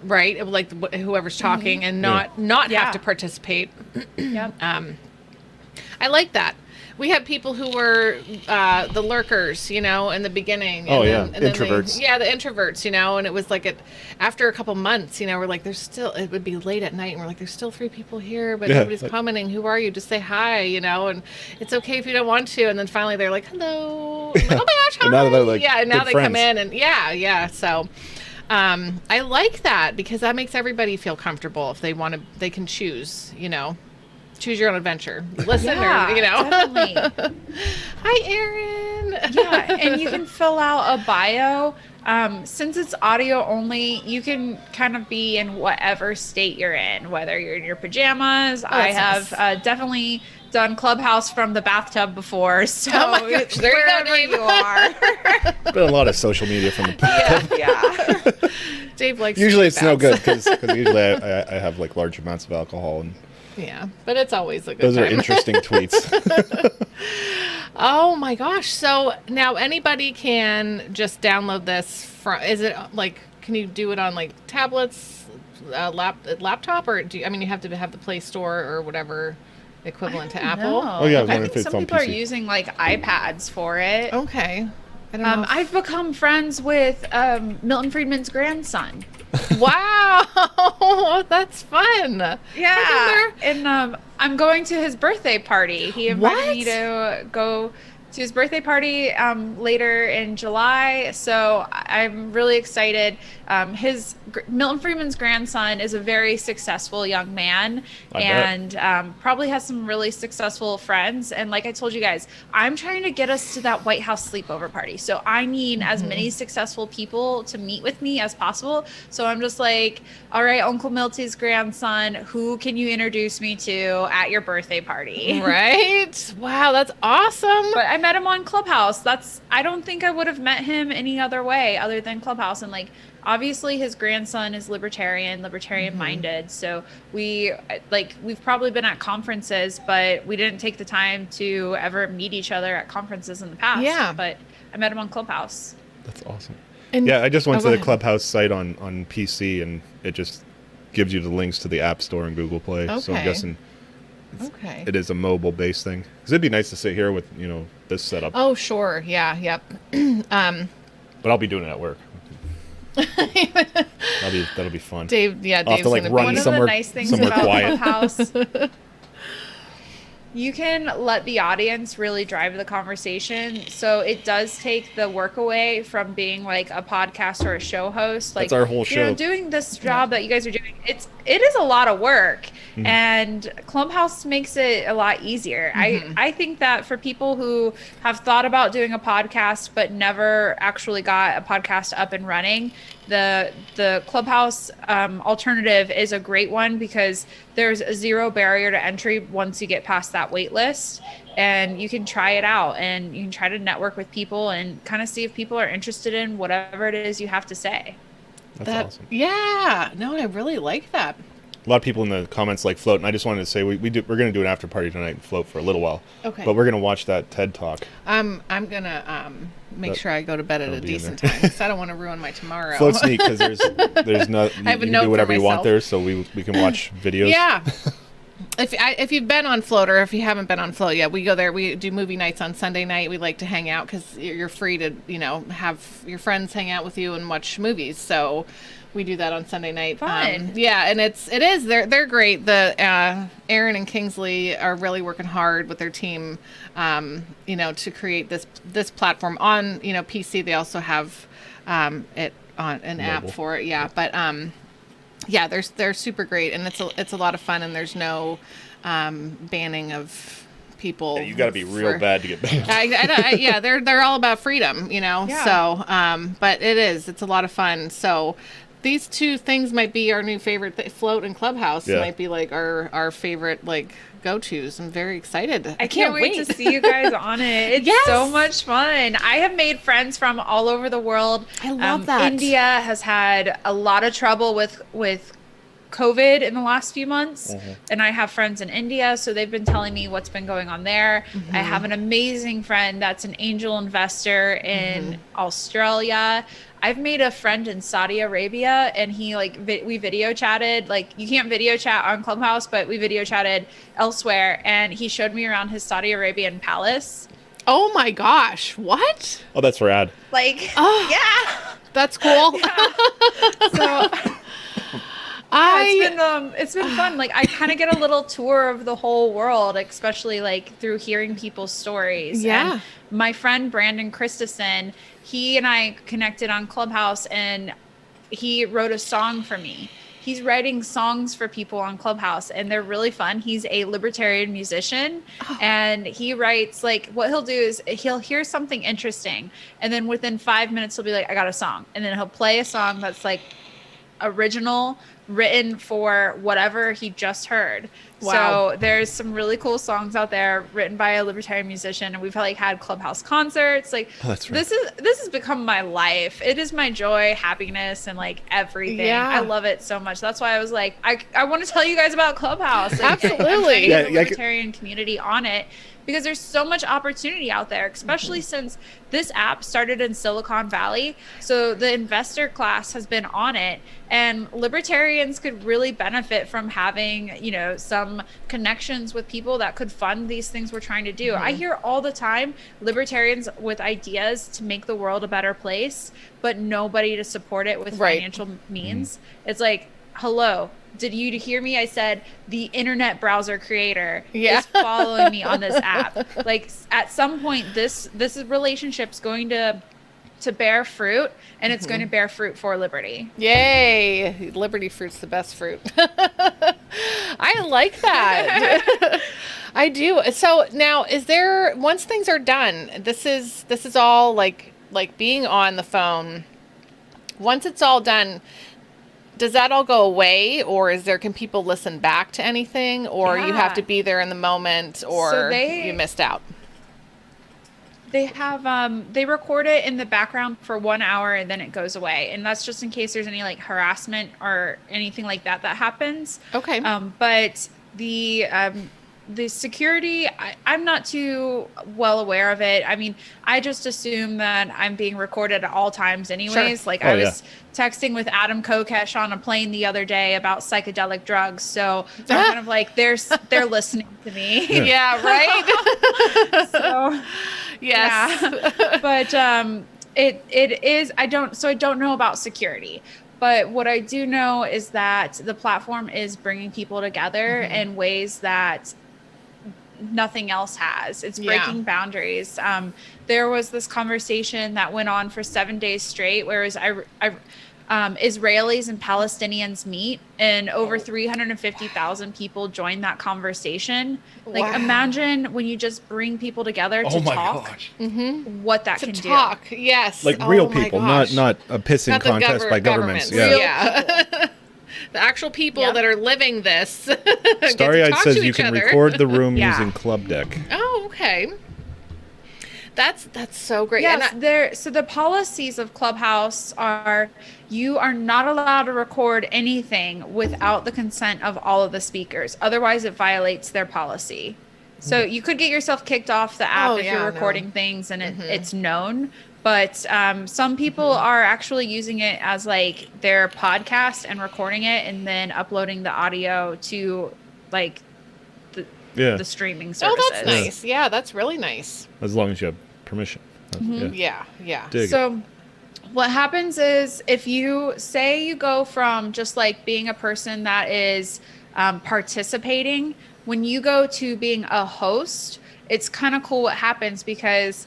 right? Like whoever's talking, and not have to participate. Yep. I like that. We had people who were the lurkers, in the beginning. And introverts. The introverts, and it was like after a couple months, we're like, it would be late at night, and we're like, there's still 3 people here, but nobody's commenting. Who are you? Just say hi, and it's okay if you don't want to. And then finally they're like, hello. I'm like, oh my gosh, hi. And now they're like, and now they friends. come in, and So I like that, because that makes everybody feel comfortable. If they want to, they can choose, choose your own adventure. Listen, definitely. Hi, Erin. Yeah, and you can fill out a bio Since it's audio only, you can kind of be in whatever state you're in, whether you're in your pajamas. I that's have definitely done Clubhouse from the bathtub before, so Oh my gosh, there you go, wherever Dave. you are. Been a lot of social media from the yeah. Dave likes Usually to it's no bounce. good because usually I have like large amounts of alcohol, and Yeah, but it's always a good those are time. interesting tweets. Oh my gosh. So now anybody can just download this from, is it like, can you do it on like tablets, laptop, or do you, I mean, you have to have the Play Store or whatever equivalent to Apple? Oh, yeah, I was I wondering think if it's some on people are PC. using like iPads for it. Okay. I don't know. I've become friends with Milton Friedman's grandson. Wow, that's fun. Yeah, and I'm going to his birthday party. He invited me to go to his birthday party later in July, so I'm really excited. Milton Friedman's grandson is a very successful young man, I bet. and probably has some really successful friends. And like I told you guys, I'm trying to get us to that White House sleepover party. So I need as many successful people to meet with me as possible. So I'm just like, all right, Uncle Milty's grandson, who can you introduce me to at your birthday party? Right? Wow, that's awesome. But I met him on Clubhouse. I don't think I would have met him any other way other than Clubhouse. And like, obviously his grandson is libertarian minded. So we've probably been at conferences, but we didn't take the time to ever meet each other at conferences in the past. Yeah. But I met him on Clubhouse. That's awesome. And- Yeah, I just went Oh, to go the ahead. Clubhouse site on PC, and it just gives you the links to the App Store and Google Play. So I'm Okay. guessing Okay. it is a mobile-based thing. Because it'd be nice to sit here with, this setup. Oh, sure. Yeah. Yep. But I'll be doing it at work. That'll be fun. Dave. Yeah. I'll have Dave's to, like, gonna run be. One of somewhere- the nice things somewhere about quiet. Clubhouse, you can let the audience really drive the conversation. So it does take the work away from being like a podcast or a show host. Like, That's our whole show. Doing this job that you guys are doing, it is a lot of work, and Clubhouse makes it a lot easier. I think that for people who have thought about doing a podcast but never actually got a podcast up and running, the Clubhouse alternative is a great one, because there's a zero barrier to entry once you get past that wait list, and you can try it out and you can try to network with people and kind of see if people are interested in whatever it is you have to say. That's awesome. Yeah. No, I really like that. A lot of people in the comments like Float, and I just wanted to say we're going to do an after party tonight and Float for a little while. Okay. But we're going to watch that TED Talk. I'm gonna make sure I go to bed at a that'll be in decent there. time, because I don't want to ruin my tomorrow. Float's neat because there's no you have a can note do for whatever you want myself. there, so we can watch videos. Yeah. If you've been on Float, or if you haven't been on Float yet, we go there. We do movie nights on Sunday night. We like to hang out because you're free to, have your friends hang out with you and watch movies. So we do that on Sunday night. Fun. Yeah, and they're great. The Aaron and Kingsley are really working hard with their team, to create this platform on PC. They also have it on an app Mobile. for it. Yeah, but yeah, they're super great, and it's a lot of fun, and there's no banning of people. Yeah, you got to be real bad to get banned. Yeah, they're all about freedom, Yeah. So, but it's a lot of fun. So these two things might be our new favorite. Float and Clubhouse Yeah. might be like our favorite like go-tos. I'm very excited. I can't wait to see you guys on it. It's Yes. so much fun. I have made friends from all over the world. I love that. India has had a lot of trouble with COVID in the last few months, and I have friends in India, so they've been telling me what's been going on there. I have an amazing friend that's an angel investor in Australia. I've made a friend in Saudi Arabia, and he we video chatted. Like, you can't video chat on Clubhouse, but we video chatted elsewhere, and he showed me around his Saudi Arabian palace. Oh my gosh, what? Oh, that's rad. Like, Oh. yeah. That's cool. So it's been fun. Like, I kind of get a little tour of the whole world, especially like through hearing people's stories. Yeah. And my friend Brandon Christensen, he and I connected on Clubhouse, and he wrote a song for me. he's writing songs for people on Clubhouse, and they're really fun. He's a libertarian musician, and he writes, like, what he'll do is he'll hear something interesting, and then within 5 minutes he'll be like, I got a song, and then he'll play a song that's like original, written for whatever he just heard. Wow. So there's some really cool songs out there written by a libertarian musician, and we've like had Clubhouse concerts. Like, that's right. this has become my life. It is my joy, happiness, and like everything. Yeah. I love it so much. That's why I was like, I want to tell you guys about Clubhouse. Like, Absolutely. I'm trying to get the Yeah, libertarian community on it, because there's so much opportunity out there, especially since this app started in Silicon Valley. So the investor class has been on it, and libertarians could really benefit from having, you know, some connections with people that could fund these things we're trying to do. I hear all the time libertarians with ideas to make the world a better place, but nobody to support it with Right. financial means. It's like, hello, did you hear me? I said the internet browser creator is following me on this app. Like, at some point, this relationship's going to bear fruit, and it's going to bear fruit for liberty. Yay! Liberty fruit's the best fruit. I like that. I do. So now, is there, once things are done, this is all like being on the phone. Once it's all done, does that all go away, or can people listen back to anything, or you have to be there in the moment, or you missed out? They have they record it in the background for 1 hour, and then it goes away, and that's just in case there's any like harassment or anything like that happens. Okay. But the security, I'm not too well aware of it. I mean, I just assume that I'm being recorded at all times anyways. Sure. Like, I was texting with Adam Kokesh on a plane the other day about psychedelic drugs. So I'm kind of like, they're listening to me. Yeah, right? So, yes. yeah. But it is, I don't know about security. But what I do know is that the platform is bringing people together in ways that nothing else has. It's breaking boundaries. There was this conversation that went on for 7 days straight, whereas Israelis and Palestinians meet, and over 350,000 people joined that conversation. Like, imagine when you just bring people together to talk, what that can do. Yes. Like real people, not a pissing Not the contest by governments. Yeah. The actual people that are living this. Starry-Eyed says you can record the room using Club Deck. Oh, okay. That's so great. Yes, so the policies of Clubhouse are, you are not allowed to record anything without the consent of all of the speakers. Otherwise, it violates their policy. So you could get yourself kicked off the app if you're recording things and it's known. But some people are actually using it as like their podcast and recording it and then uploading the audio to like the streaming services. Oh, that's nice. Yeah, that's really nice. As long as you have permission. Yeah. So what happens is, if you say you go from just like being a person that is participating, when you go to being a host, it's kind of cool what happens, because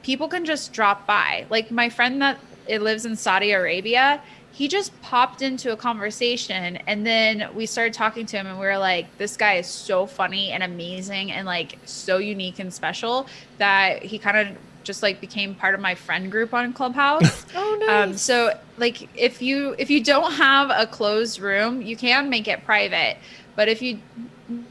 people can just drop by. Like, my friend that lives in Saudi Arabia, he just popped into a conversation, and then we started talking to him, and we were like, this guy is so funny and amazing and like so unique and special, that he kind of just like became part of my friend group on Clubhouse. Oh, nice. So like, if you don't have a closed room, you can make it private, but if you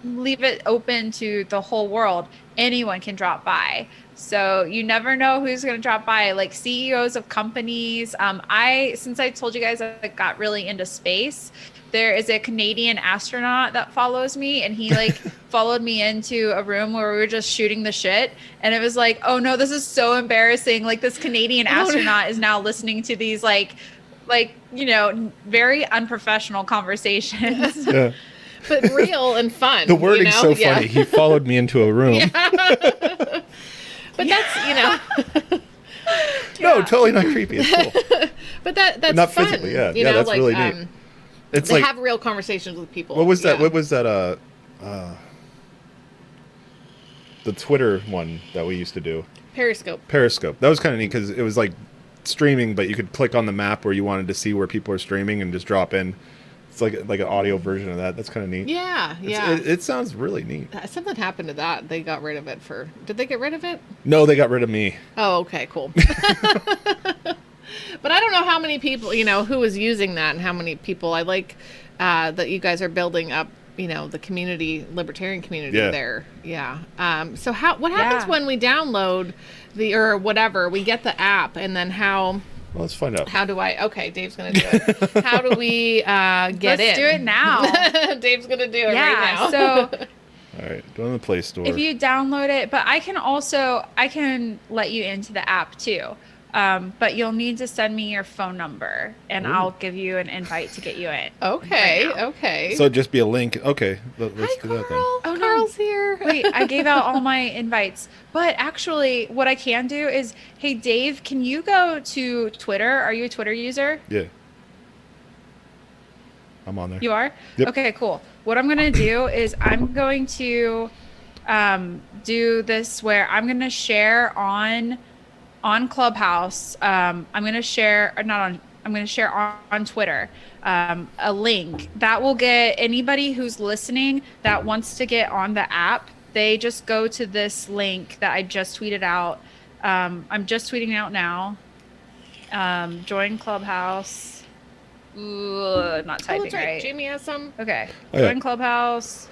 leave it open to the whole world, anyone can drop by. So you never know who's going to drop by, like CEOs of companies. Since I told you guys I got really into space, there is a Canadian astronaut that follows me, and he like followed me into a room where we were just shooting the shit. And it was like, oh no, this is so embarrassing. Like, this Canadian astronaut is now listening to these like, you know, very unprofessional conversations. Yeah. But real and fun. The wording's so funny. He followed me into a room. But that's, No, totally not creepy. It's cool. But that's not fun. physically, yeah. You Yeah, know, that's like, really neat. It's they like, have real conversations with people. what was that? What was that? The Twitter one that we used to do. Periscope. That was kind of neat, because it was like streaming, but you could click on the map where you wanted to see where people are streaming and just drop in It's like an audio version of that. That's kind of neat. Yeah, It's- yeah. It sounds really neat. Something happened to that. They got rid of it Did they get rid of it? No, they got rid of me. Oh, okay, cool. But I don't know how many people, who is using that and how many people. I like that you guys are building up, the community, libertarian community there. Yeah. So what happens when we download or whatever, we get the app, and then how... Well, let's find out. How do okay, Dave's going to do it. How do we get Let's in? do it now. Dave's going to do it right Yeah. now. So All right, go in the Play Store. if you download it, but I can let you into the app too. But you'll need to send me your phone number, and I'll give you an invite to get you in. Okay, right now. okay. So it'd just be a link. Okay, let's Hi, do that then. Carl. Oh, no. Carl's here. Wait, I gave out all my invites. But actually, what I can do is, hey, Dave, can you go to Twitter? Are you a Twitter user? Yeah. I'm on there. You are? Yep. Okay, cool. What I'm going to do is I'm going to do this where I'm going to share on Clubhouse. I'm going to share, I'm going to share on Twitter a link that will get anybody who's listening that wants to get on the app. They just go to this link that I just tweeted out. I'm just tweeting out now. Join Clubhouse. Ooh, not Oh, typing that's right. right. Jamie has some. Okay. Oh, yeah. Join Clubhouse.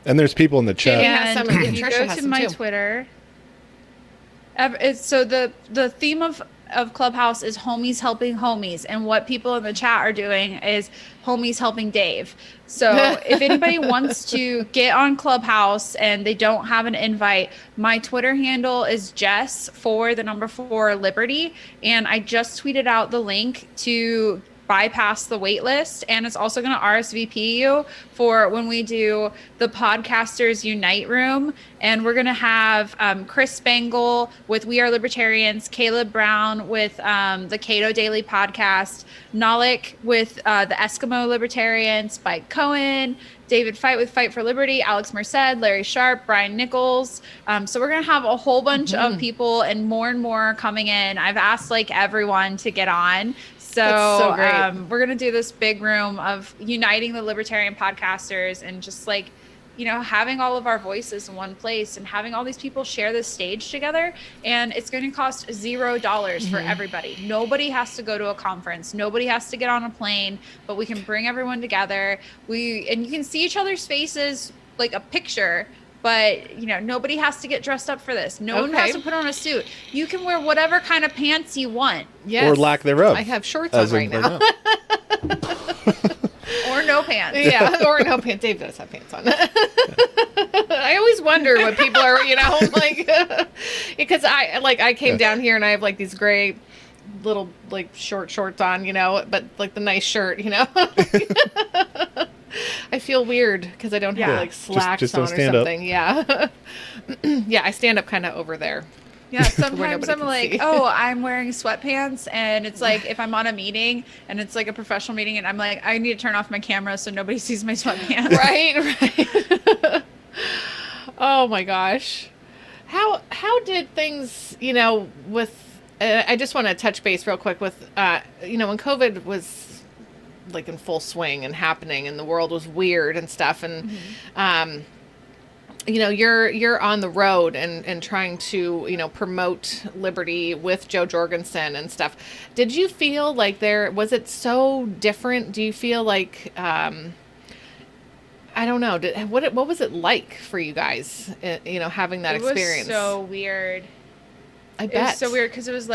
And there's people in the chat. Jamie has And some, and if you Trisha go has to some my too. Twitter, so the theme of Clubhouse is homies helping homies, and what people in the chat are doing is homies helping Dave. So if anybody wants to get on Clubhouse and they don't have an invite, my Twitter handle is Jess for Liberty, and I just tweeted out the link to bypass the wait list, and it's also going to RSVP you for when we do the Podcasters Unite room, and we're going to have Chris Spangle with We Are Libertarians, Caleb Brown with the Cato Daily Podcast, Nalik with the Eskimo Libertarians, Spike Cohen, David Fight with Fight for Liberty, Alex Merced, Larry Sharp, Brian Nichols. So we're going to have a whole bunch of people and more coming in. I've asked everyone to get on. That's so great. We're going to do this big room of uniting the libertarian podcasters and just having all of our voices in one place and having all these people share this stage together. And it's going to cost $0 for everybody. Nobody has to go to a conference. Nobody has to get on a plane, but we can bring everyone together. And you can see each other's faces like a picture, but nobody has to get dressed up for this. No one has to put on a suit. You can wear whatever kind of pants you want. Yes. Or lack thereof. I have shorts as on in right now. Or no pants. Yeah, or no pants. Dave does have pants on. I always wonder what people are, because I came down here and I have these gray little short shorts on, but the nice shirt, I feel weird because I don't have slacks just on don't or stand up. something. Yeah. Yeah, I stand up kind of over there. Yeah, sometimes nobody I'm can like, see. oh, I'm wearing sweatpants, and it's if I'm on a meeting and it's a professional meeting, and I'm like, I need to turn off my camera so nobody sees my sweatpants. Right. Oh my gosh. How did things, with I just want to touch base real quick with when COVID was in full swing and happening and the world was weird and stuff, and you're on the road and trying to promote liberty with Joe Jorgensen and stuff. Did you feel was it so different? Do you feel I don't know, what was it like for you guys, having that experience? It was so weird. I bet. It was so weird because it was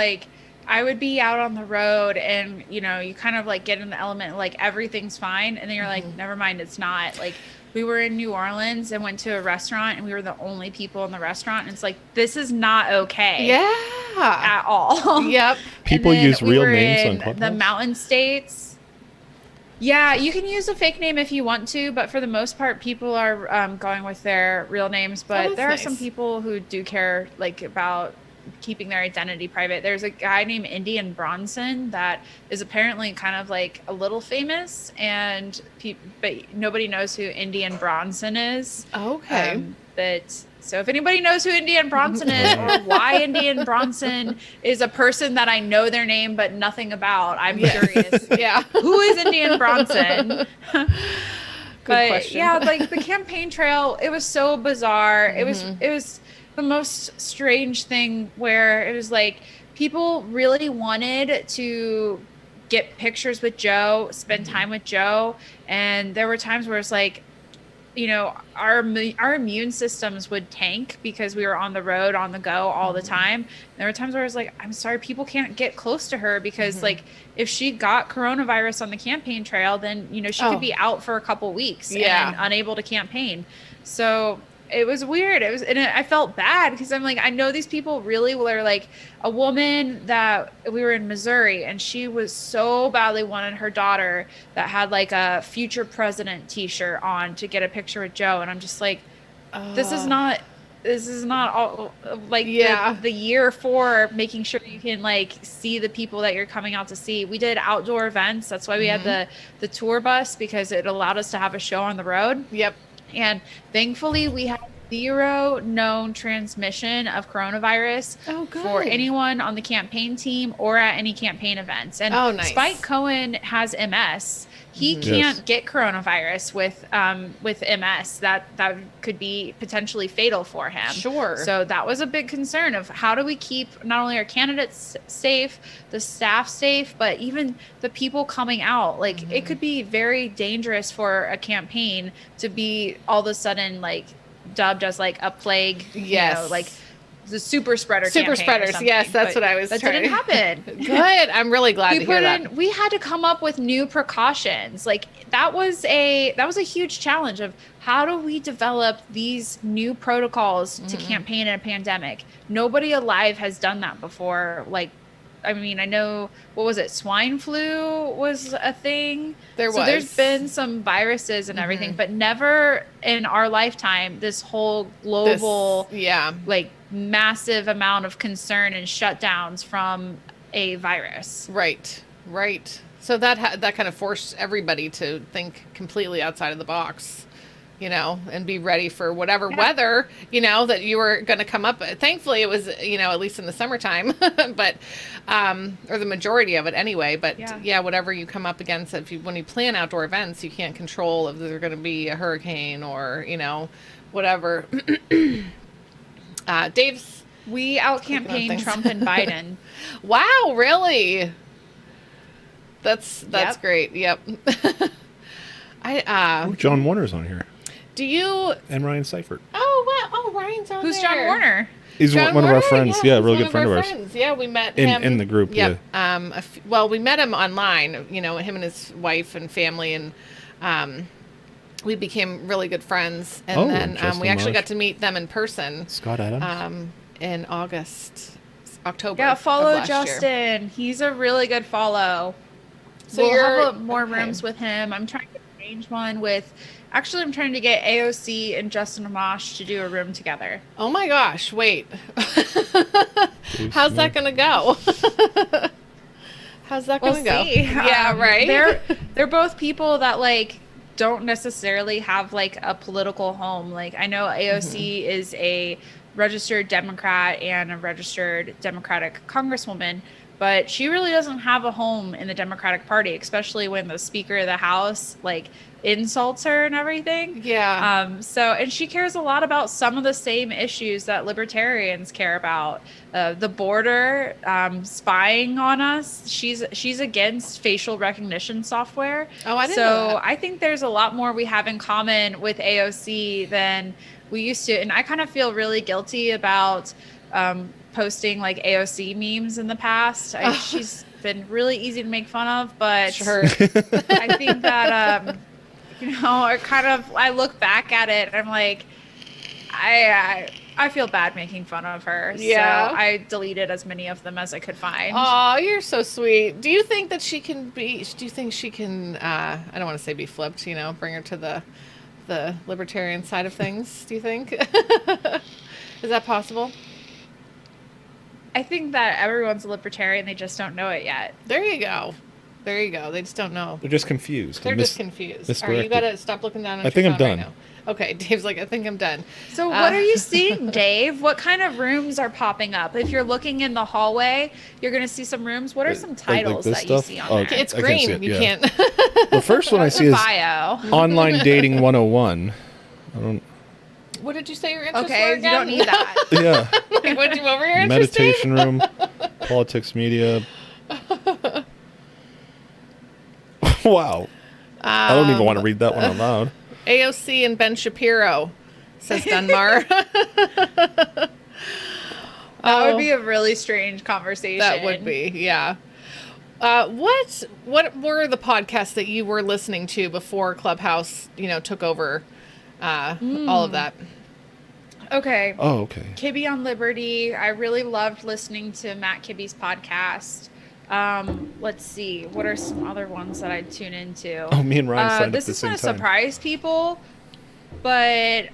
I would be out on the road and, you kind of get in the element, everything's fine. And then you're never mind, it's not. We were in New Orleans and went to a restaurant and we were the only people in the restaurant. And it's this is not okay. Yeah. At all. Yep. People And then use we real were names in on Clubhouse? the Mountain States. Yeah, you can use a fake name if you want to, but for the most part, people are going with their real names. But that's there nice. are some people who do care, about, keeping their identity private. There's a guy named Indian Bronson that is apparently kind of like a little famous, and but nobody knows who Indian Bronson is. Okay. So if anybody knows who Indian Bronson is, or why Indian Bronson is a person that I know their name but nothing about, I'm curious. Yeah. Who is Indian Bronson? But question. yeah, like the campaign trail, it was so bizarre. It was the most strange thing where it was like people really wanted to get pictures with Joe, spend time with Joe, and there were times where it's like, you know, our immune systems would tank because we were on the road, on the go all the time. And there were times where I was like, I'm sorry, people can't get close to her because like if she got coronavirus on the campaign trail, then, you know, she could be out for a couple weeks and unable to campaign. So it was weird. I felt bad because I'm like, I know these people really were like a woman that we were in Missouri, and she was so badly wanted her daughter that had like a future president t-shirt on to get a picture with Joe. And I'm just like, this is not all like the year for making sure you can like see the people that you're coming out to see. We did outdoor events. That's why we had the tour bus, because it allowed us to have a show on the road. Yep. And thankfully, we had 0 known transmission of coronavirus for anyone on the campaign team or at any campaign events. And nice. Spike Cohen has MS. He can't get coronavirus with MS. That could be potentially fatal for him. Sure. So that was a big concern of how do we keep not only our candidates safe, the staff safe, but even the people coming out. Like it could be very dangerous for a campaign to be all of a sudden like dubbed as like a plague. Yes. You know, like the super spreader Super campaign or spreaders. something. Yes, that's But what I was that trying. didn't happen. Good. I'm really glad to hear that. We had to come up with new precautions. Like that was a huge challenge of how do we develop these new protocols to campaign in a pandemic? Nobody alive has done that before. Like, I mean, I know, what was it? Swine flu was a thing. So there's been some viruses and everything, but never in our lifetime, this whole global, like massive amount of concern and shutdowns from a virus. Right. So that kind of forced everybody to think completely outside of the box, you know, and be ready for whatever weather, you know, that you were going to come up. Thankfully, it was, you know, at least in the summertime, but, or the majority of it anyway. But whatever you come up against, when you plan outdoor events, you can't control if there's going to be a hurricane or, you know, whatever. Dave's. We out-campaigned Trump and Biden. Wow, really? That's great. Yep. John Warner's on here. Do you? And Ryan Seifert. Oh, wow. Oh, Ryan's on Who's there. John Warner? He's John one of our Warner? friends. Yeah, Yeah, really he's good friend of one ours. friends. Yeah, we met him. In the group, Yep. Well, we met him online, you know, him and his wife and family, and we became really good friends. And then we actually got to meet them in person. Scott Adams? In October. Yeah, follow of last Justin. year. He's a really good follow. So we'll you're have more rooms with him. I'm trying to arrange one with. Actually, I'm trying to get AOC and Justin Amash to do a room together. Oh my gosh! Wait, how's that gonna go? How's that gonna go? See. Yeah, right. They're both people that like don't necessarily have like a political home. Like I know AOC is a registered Democrat and a registered Democratic Congresswoman, but she really doesn't have a home in the Democratic Party, especially when the Speaker of the House like insults her and everything. Yeah. And she cares a lot about some of the same issues that libertarians care about. The border, spying on us. She's against facial recognition software. Oh, I didn't know that. I think there's a lot more we have in common with AOC than we used to. And I kind of feel really guilty about posting like AOC memes in the past. She's been really easy to make fun of, but Sure. I think that, you know, I look back at it and I'm like, I feel bad making fun of her. Yeah. So I deleted as many of them as I could find. Oh, you're so sweet. Do you think that she can I don't want to say be flipped, you know, bring her to the libertarian side of things, do you think? Is that possible? I think that everyone's a libertarian. They just don't know it yet. There you go. There you go. They just don't know. They're just confused. They're just confused. All right, you misdirected. got to stop looking down at I think your I'm phone right done. now. Okay, Dave's like, I think I'm done. So what are you seeing, Dave? What kind of rooms are popping up? If you're looking in the hallway, you're going to see some rooms. What are some titles this that stuff? you see on Oh, there? It's I can't green. see it, You yeah. can't. The first one I What's see the is bio? Online Dating 101. I don't. What did you say your interests Okay, were you again? don't need that. Yeah. Like, what were your interests? Meditation room, politics, media. Wow. I don't even want to read that one out loud. AOC and Ben Shapiro, says Dunmar. That would be a really strange conversation. That would be, yeah. What were the podcasts that you were listening to before Clubhouse, took over all of that? Okay. Oh, okay. Kibbe on Liberty. I really loved listening to Matt Kibbe's podcast. Let's see. What are some other ones that I'd tune into? Oh, me and Ryan signed up This at the is same going to time. surprise people, but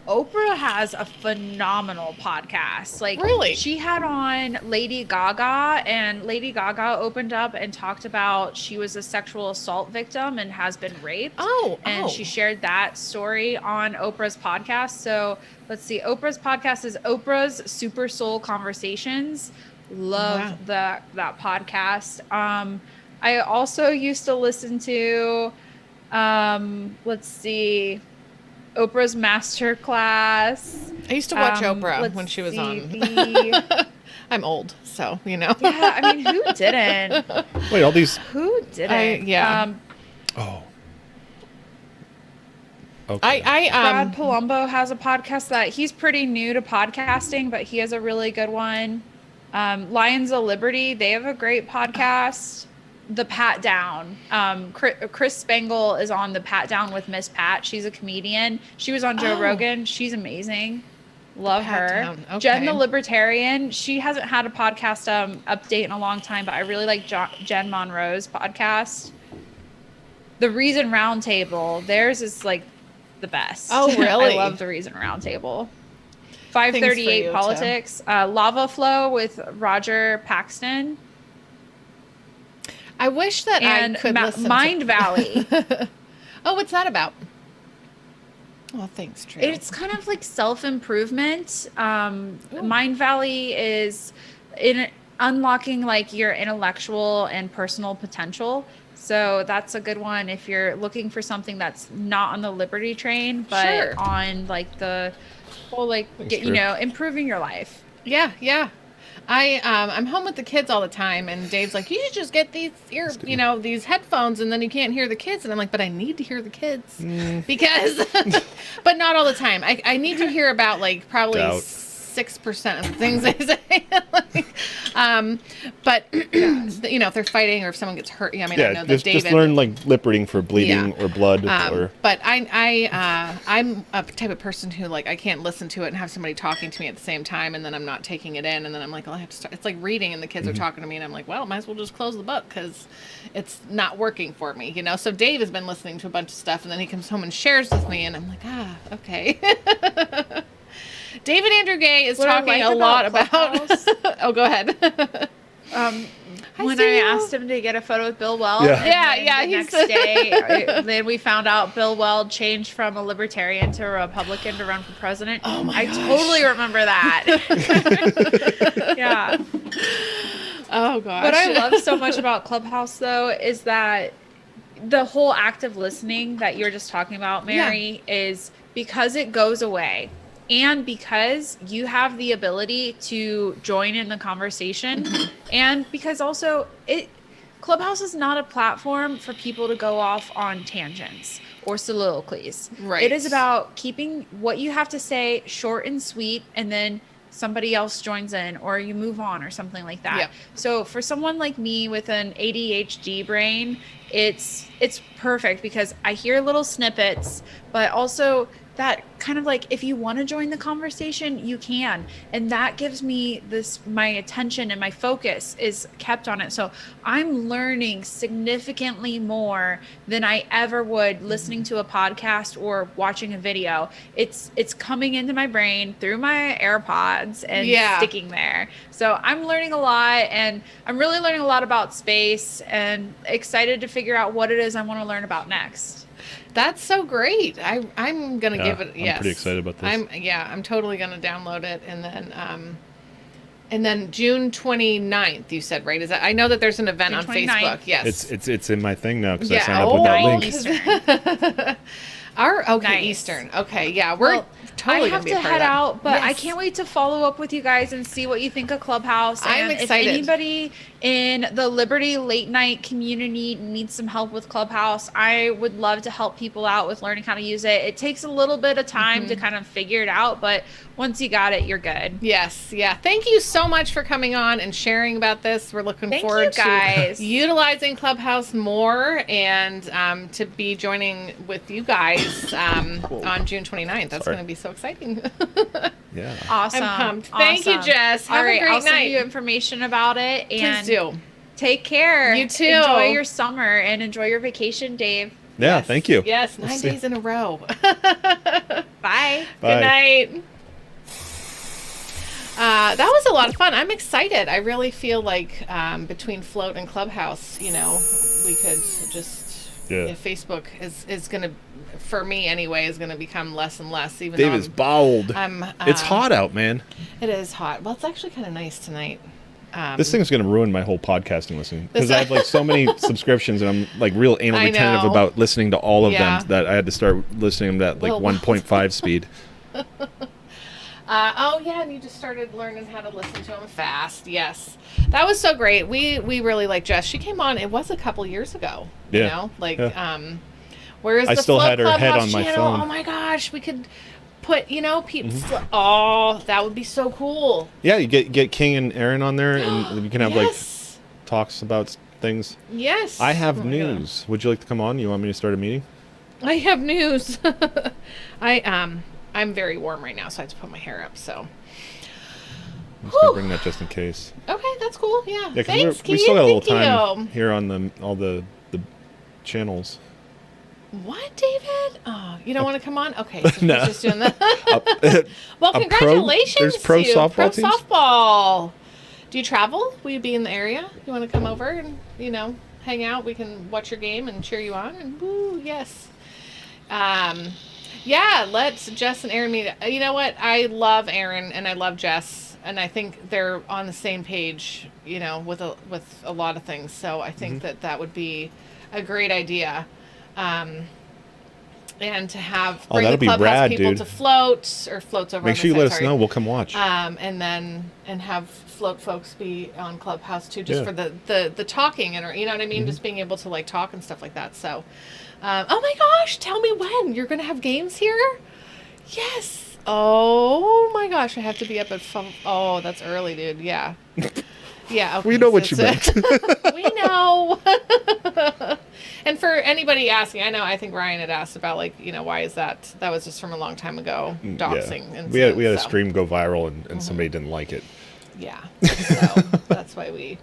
Oprah has a phenomenal podcast. Like, Really? she had on Lady Gaga, and Lady Gaga opened up and talked about she was a sexual assault victim and has been raped. And she shared that story on Oprah's podcast. So let's see. Oprah's podcast is Oprah's Super Soul Conversations. Love that podcast. I also used to listen to, let's see, Oprah's Masterclass. I used to watch Oprah when she was on. I'm old, so, Yeah, I mean, who didn't? Wait, all these. Who didn't? Oh. Okay. Brad Palumbo has a podcast that he's pretty new to podcasting, but he has a really good one. Lions of Liberty, they have a great podcast. The Pat Down. Chris Spangle is on the Pat Down with Miss Pat. She's a comedian. She was on Joe Rogan. She's amazing. Love Pat her. Down, okay. Jen the Libertarian. She hasn't had a podcast update in a long time, but I really like Jen Monroe's podcast. The Reason Roundtable. Theirs is like the best. Oh, really? I love the Reason Roundtable. Things for 538 you, Politics. Lava Flow with Roger Paxton. I wish that And I could listen Mind to... Valley. Oh, what's that about? Oh, thanks, True. It's kind of like self-improvement. Mind Valley is in unlocking like your intellectual and personal potential. So that's a good one if you're looking for something that's not on the Liberty train, but Sure. on like the whole improving your life. Yeah. I'm home with the kids all the time, and Dave's like, you should just get these these headphones, and then you can't hear the kids. And I'm like, but I need to hear the kids because, but not all the time. I need to hear about like probably Doubt. 6% of the things they say. But if they're fighting or if someone gets hurt, I know that just David. learn like lip reading for bleeding or blood or. But I'm a type of person who like I can't listen to it and have somebody talking to me at the same time, and then I'm not taking it in, and then I'm like, well, I have to start. It's like reading, and the kids are talking to me, and I'm like, well, might as well just close the book because it's not working for me, So Dave has been listening to a bunch of stuff, and then he comes home and shares with me, and I'm like, okay. David Andrew Gay is What I talking like a lot about. Clubhouse- Oh, go ahead. When see I you. asked him to get a photo with Bill Weld, Yeah. and then Yeah, the next day, then we found out Bill Weld changed from a libertarian to a Republican to run for president. Oh my I gosh. totally remember that. Yeah. Oh gosh. What I love so much about Clubhouse, though, is that the whole active listening that you're just talking about, Mary, is because it goes away. And because you have the ability to join in the conversation, and because also Clubhouse is not a platform for people to go off on tangents or soliloquies. Right. It is about keeping what you have to say short and sweet, and then somebody else joins in or you move on or something like that. Yeah. So for someone like me with an ADHD brain, it's perfect because I hear little snippets, but also that kind of like, if you want to join the conversation, you can. And that gives me my attention and my focus is kept on it. So I'm learning significantly more than I ever would listening to a podcast or watching a video. It's coming into my brain through my AirPods and sticking there. So I'm learning a lot, and I'm really learning a lot about space and excited to figure out what it is I want to learn about next. That's so great. I'm gonna give it. Yes, I'm pretty excited about this. I'm totally gonna download it, and then June 29th. You said, right? Is that? I know that there's an event June on 29th. Facebook. Yes, It's in my thing now because I signed up with that link. Eastern. Nice. Eastern. Okay, yeah, we're totally I have gonna be to a part head of that. out, but I Yes. can't wait to follow up with you guys and see what you think of Clubhouse. I'm And excited. If anybody in the Liberty late night community needs some help with Clubhouse, I would love to help people out with learning how to use it. It takes a little bit of time to kind of figure it out, but once you got it, you're good. Yes, yeah. Thank you so much for coming on and sharing about this. We're looking Thank forward you, guys. to utilizing Clubhouse more and to be joining with you guys on June 29th. That's Sorry. going to be so exciting. Yeah. Awesome. I'm pumped. Thank you, Awesome. Jess. Have All right, a great I'll send night. you information about it. And Please do. take care. You too. Enjoy your summer and enjoy your vacation, Dave. Yeah, thank you. Yes, We'll 9 see. days in a row. Bye. Bye. Good night. That was a lot of fun. I'm excited. I really feel like between Float and Clubhouse, we could just Facebook is going to, for me anyway, is going to become less and less. Even Dave though is bald. It's hot out, man. It is hot. Well, it's actually kind of nice tonight. This thing's going to ruin my whole podcasting listening because I have like so many subscriptions and I'm like real anal I retentive know. about listening to all of Yeah. them that I had to start listening to them at like Well, 1.5 speed. Oh yeah, and you just started learning how to listen to them fast. Yes, that was so great. We really like Jess. She came on. It was a couple years ago. Yeah. Where is I the still Float had her head Clubhouse on my channel? phone. Oh my gosh, we could put people. Oh, that would be so cool. Yeah, you get King and Aaron on there and you can have Yes. like talks about things. Yes. I have Oh my God. news. Would you like to come on? You want me to start a meeting? I have news. I'm very warm right now, so I have to put my hair up. So. I'm just gonna Whew. bring that just in case. Okay, that's cool. Yeah. Yeah, 'cause Thanks, we Keith. still got a little Thank time you. here on all the channels. What, David? Oh, you don't want to come on? Okay, so No. he's just doing that. Well, A pro- congratulations. there's pro to you. softball Pro teams? softball. Do you travel? Will you be in the area? You want to come over and hang out? We can watch your game and cheer you on. And woo, yes. Yeah. Let Jess and Aaron meet. You know what? I love Aaron and I love Jess, and I think they're on the same page. With a lot of things. So I think that would be a great idea. And to have bring that'll the be Clubhouse rad, people dude. to floats or floats over. Make on sure you the let side, us sorry. know. We'll come watch. And have float folks be on Clubhouse too, just Yeah. for the talking and you know what I mean, just being able to like talk and stuff like that. So, oh my gosh, tell me when you're gonna have games here? Yes. Oh my gosh, I have to be up at oh, that's early, dude. Yeah. Yeah. Okay, We know what so you meant. we know. And for anybody asking, I think Ryan had asked about why is that? That was just from a long time ago, doxing. Yeah. And We had a stream go viral and somebody didn't like it. Yeah. So that's why we.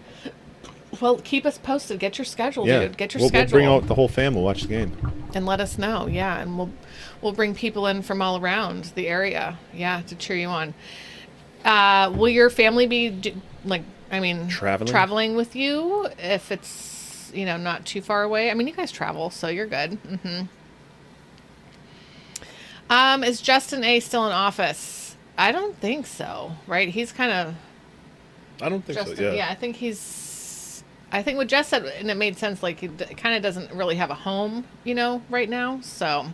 Well, keep us posted. Get your schedule, Yeah, dude. Get your we'll schedule. bring out the whole fam. We'll watch the game. And let us know. Yeah, and we'll bring people in from all around the area. Yeah, to cheer you on. Will your family be traveling with you if it's not too far away? I mean, you guys travel, so you're good. Is Justin A still in office? I don't think so. Right? He's kind of. I don't think Justin, so. Yeah. I think what Jess said, and it made sense. Like, he kind of doesn't really have a home, right now. So,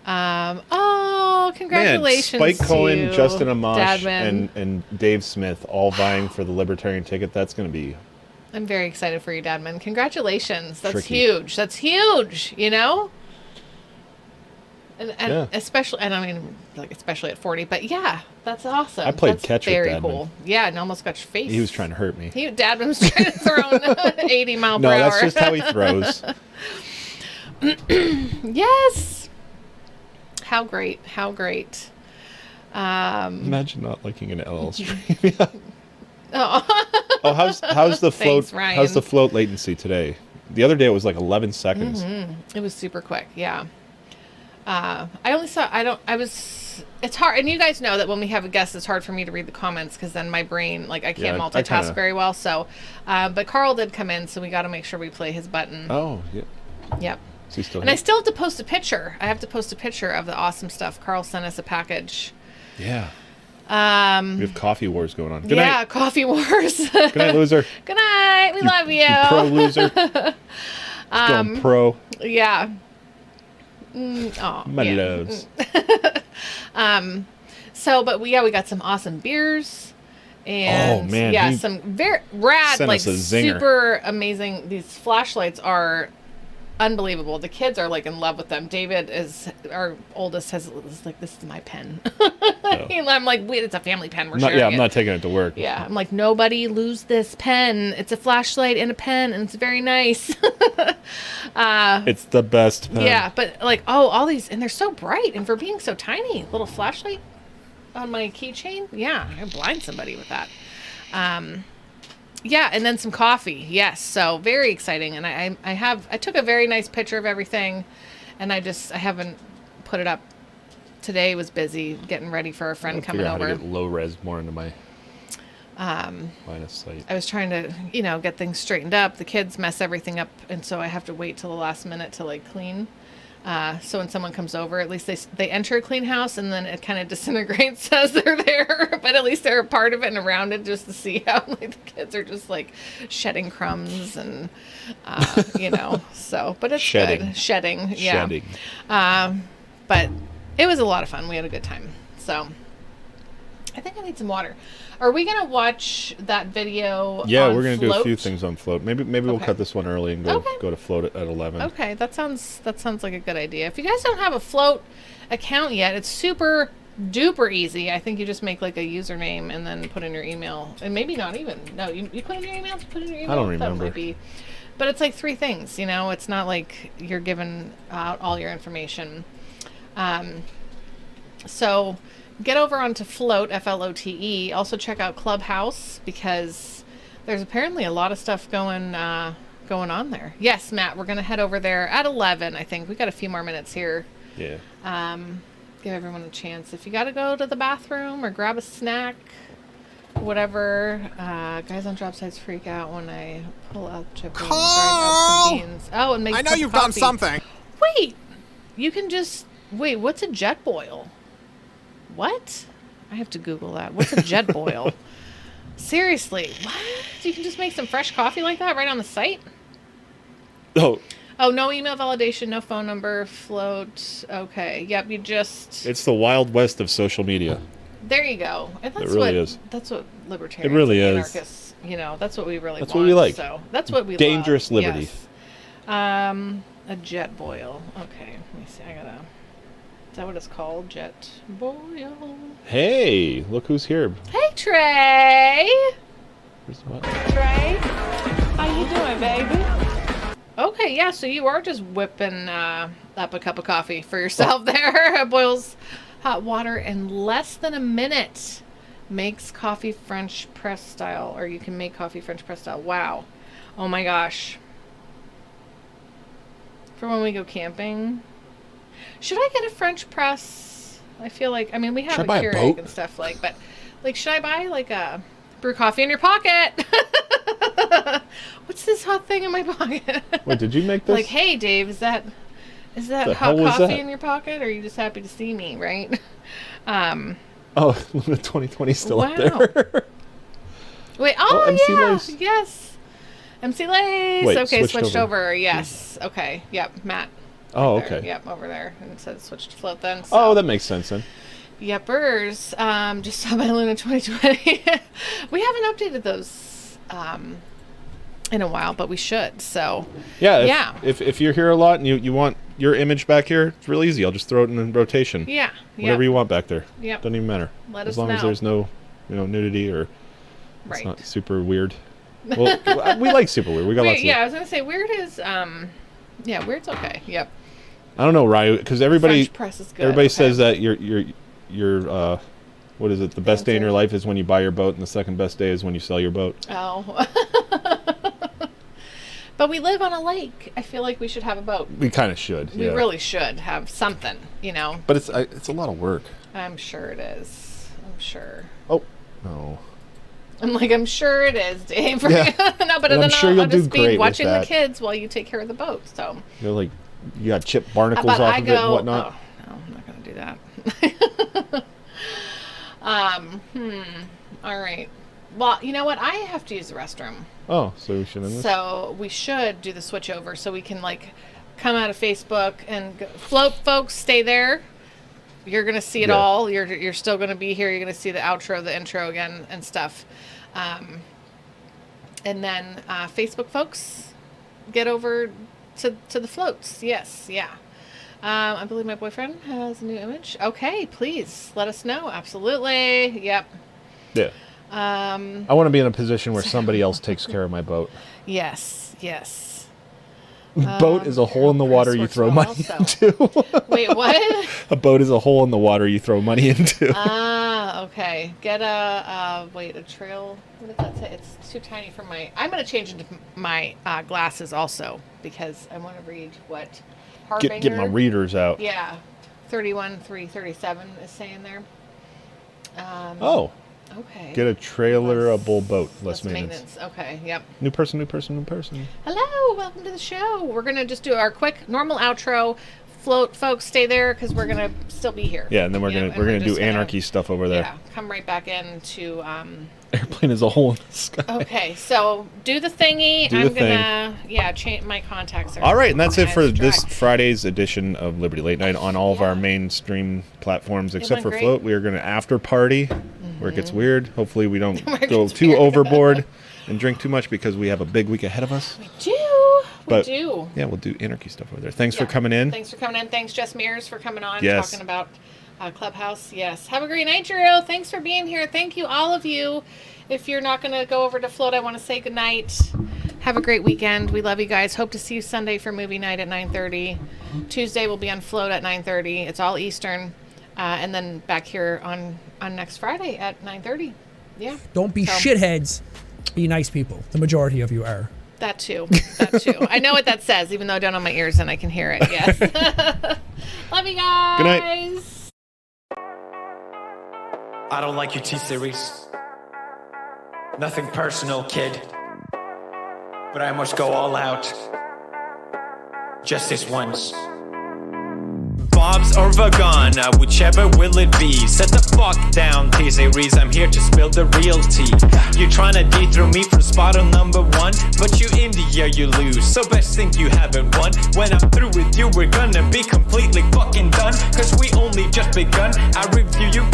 congratulations, Man, Spike to Cohen, you, Justin Amash, Dadman. and Dave Smith all vying for the Libertarian ticket. That's going to be. I'm very excited for you, Dadman. Congratulations. That's Tricky. huge. That's huge. And Yeah. especially at 40, but yeah, that's awesome. I played that's catch with very Dadman. cool. Yeah, and almost got your face. He was trying to hurt me. Dadman was trying to throw 80 mile per No, hour. that's just how he throws. Yes. how great. How great. Imagine not liking an LL stream. Oh, Oh, how's the float? Thanks, Ryan. How's the float latency today? The other day it was like 11 seconds. It was super quick. Yeah. I only saw, it's hard. And you guys know that when we have a guest, it's hard for me to read the comments because then my brain, like I can't Yeah, multitask very well. So, but Carl did come in, so we got to make sure we play his button. Oh, yeah. Yep. Is he still And I here? still have to post a picture. I have to post a picture of the awesome stuff. Carl sent us a package. Yeah. We have coffee wars going on. Good yeah, night. coffee wars. Good night, loser. Good night. We love you. You pro loser. Going pro. Yeah. Oh, My yeah. loves. So, but we got some awesome beers. And Oh, man, yeah, he some very rad, sent like us a zinger. super amazing. These flashlights are unbelievable. The kids are like in love with them. David is our oldest is like, this is my pen. I'm like, wait, it's a family pen. We're sharing I'm it. not taking it to work. Yeah, I'm like, nobody lose this pen. It's a flashlight and a pen, and it's very nice. It's the best pen. Yeah, but like, all these, and they're so bright, and for being so tiny, little flashlight on my keychain. Yeah, I could blind somebody with that. Yeah, and then some coffee. Yes, so very exciting. And I took a very nice picture of everything, and I haven't put it up. Today was busy getting ready for a friend coming How to over. get low res more into my line of sight. I was trying to, get things straightened up. The kids mess everything up, and so I have to wait till the last minute to like clean. So when someone comes over, at least they enter a clean house, and then it kind of disintegrates as they're there. But at least they're a part of it and around it, just to see how like the kids are just like shedding crumbs and So, but it's good. Shedding. Yeah. Shedding. But it was a lot of fun. We had a good time. So I think I need some water. Are we gonna watch that video? Yeah, on we're gonna do a few Float? things on float. Maybe we'll Okay. cut this one early and go to float at 11. Okay, that sounds like a good idea. If you guys don't have a float account yet, it's super duper easy. I think you just make like a username and then put in your email, and maybe not even. No, you put in your email. Put in your email. I don't That remember. might be. But it's like 3 things. It's not like you're giving out all your information. So get over onto Float, FLOTE. Also check out Clubhouse because there's apparently a lot of stuff going on there. Yes, Matt, we're going to head over there at 11, I think. We got a few more minutes here. Yeah. Give everyone a chance. If you got to go to the bathroom or grab a snack, whatever. Guys on job sites freak out when I pull out chip beans, Carl! grind up some beans. Oh, and make I know some you've done coffee. something. Wait, you can just wait. What's a jet boil? What? I have to Google that. What's a jet boil? Seriously, what? You can just make some fresh coffee like that right on the site? Oh, Oh, no email validation, no phone number, float. Okay, yep. You just it's the Wild West of social media. there you go. And that's really what is. That's what libertarians, It really and is. anarchists, that's what we really That's want. what we like. So that's what we Dangerous love. liberty. Yes. A jet boil. Okay, let me see. Is that what it's called? Jet boil. Hey, look who's here. Hey, Trey. Where's the what? Trey, how you doing, baby? Okay, yeah. So you are just whipping up a cup of coffee for yourself there. It boils hot water in less than a minute. Makes coffee French press style, or you can make coffee French press style. Wow. Oh my gosh. For when we go camping. Should I get a French press? I feel like, we have Should I a buy a Keurig boat? and stuff but should I buy like a brew coffee in your pocket? What's this hot thing in my pocket? Wait, did you make this? Like, hey Dave, is that The hot hell was coffee that? in your pocket, or are you just happy to see me, right? Oh, Luna 2020 still up Wow. there. Wait, Oh, MC yeah, Lace. yes. MC Lace. Wait, Okay, switched switched over. over. Yes. Okay. Yep, Matt. Oh, There. okay. Yep, over there. And it says switch to float then. So. Oh, that makes sense then. Yepers. Just saw my Luna 2020. We haven't updated those in a while, but we should. So Yeah. If you're here a lot and you want your image back here, it's real easy. I'll just throw it in rotation. yeah. Whatever you want back there. Yep. Doesn't even matter. Let as us long as know. there's no, nudity or it's Right. not super weird. Well, we like super weird. We got lots of Yeah, I was gonna say weird is weird's okay. Yep. I don't know, Ryu, because everybody French press is good. everybody okay. says that your what is it? The best day in your life is when you buy your boat, and the second best day is when you sell your boat. Oh. But we live on a lake. I feel like we should have a boat. We kind of should. We yeah. really should have something, But it's a lot of work. I'm sure it is. I'm sure. Oh no. I'm sure it is, Dave. Yeah. No, but And then I'm sure I'll you'll do just great be with watching the that. kids while you take care of the boat. So. You're like, you got chipped barnacles But off I of it and go. whatnot. Oh no, I'm not gonna do that. All right. Well, you know what? I have to use the restroom. Oh, so we should end this? So we should do the switch over so we can come out of Facebook and float, folks. Stay there. You're gonna see it Yeah. all. You're still gonna be here. You're gonna see the outro, the intro again, and stuff. And then Facebook folks, get over to the floats. Yes, yeah. I believe my boyfriend has a new image. Okay, please let us know. Absolutely. Yep. Yeah. I want to be in a position where somebody else takes care of my boat. Yes. Yes. Boat is a hole in the water you works throw well money also. into. Wait, what? A boat is a hole in the water you throw money into. Okay. Get a trail. What does that say? It's too tiny for my. I'm gonna change into my glasses also because I want to read what Harbinger. Get my readers out. Yeah, 31,337 is saying there. Oh. Okay. Get a trailerable boat. Less maintenance. Okay. Yep. New person. Hello. Welcome to the show. We're gonna just do our quick normal outro. Float, folks. Stay there because we're gonna still be here. Yeah, and then we're gonna do anarchy stuff over there. Yeah. Come right back into. Airplane is a hole in the sky. Okay, so do the thingy. Do the I'm gonna change my contacts. All right, and that's it for this Distract. Friday's edition of Liberty Late Night on all of our mainstream platforms except for went great. Float. We are going to after party where it gets weird. Hopefully we don't Where it go gets too weird. overboard and drink too much because we have a big week ahead of us. We do. Yeah, we'll do anarchy stuff over there. Thanks for Yeah. coming in. Thanks for coming in. Thanks, Jess Mears, for coming on Yes. talking about Clubhouse. Yes. Have a great night, Drew. Thanks for being here. Thank you, all of you. If you're not going to go over to Float, I want to say good night. Have a great weekend. We love you guys. Hope to see you Sunday for movie night at 9:30. Tuesday we'll be on Float at 9:30. It's all Eastern. And then back here on next Friday at 9:30. Yeah. Don't be So- shitheads. Be nice people. The majority of you are. That too. That too. I know what that says, even though I don't have my ears and I can hear it. Yes. Love you guys. Good night. I don't like your T-Series. Nothing personal, kid. But I must go all out. Just this once. Bob's or Vagana, whichever will it be. Set the fuck down, T-Series, I'm here to spill the real tea. You're trying to dethrone me from spot on number one, but you India, you lose, so best think you haven't won. When I'm through with you, we're gonna be completely fucking done, cause we only just begun. I review you,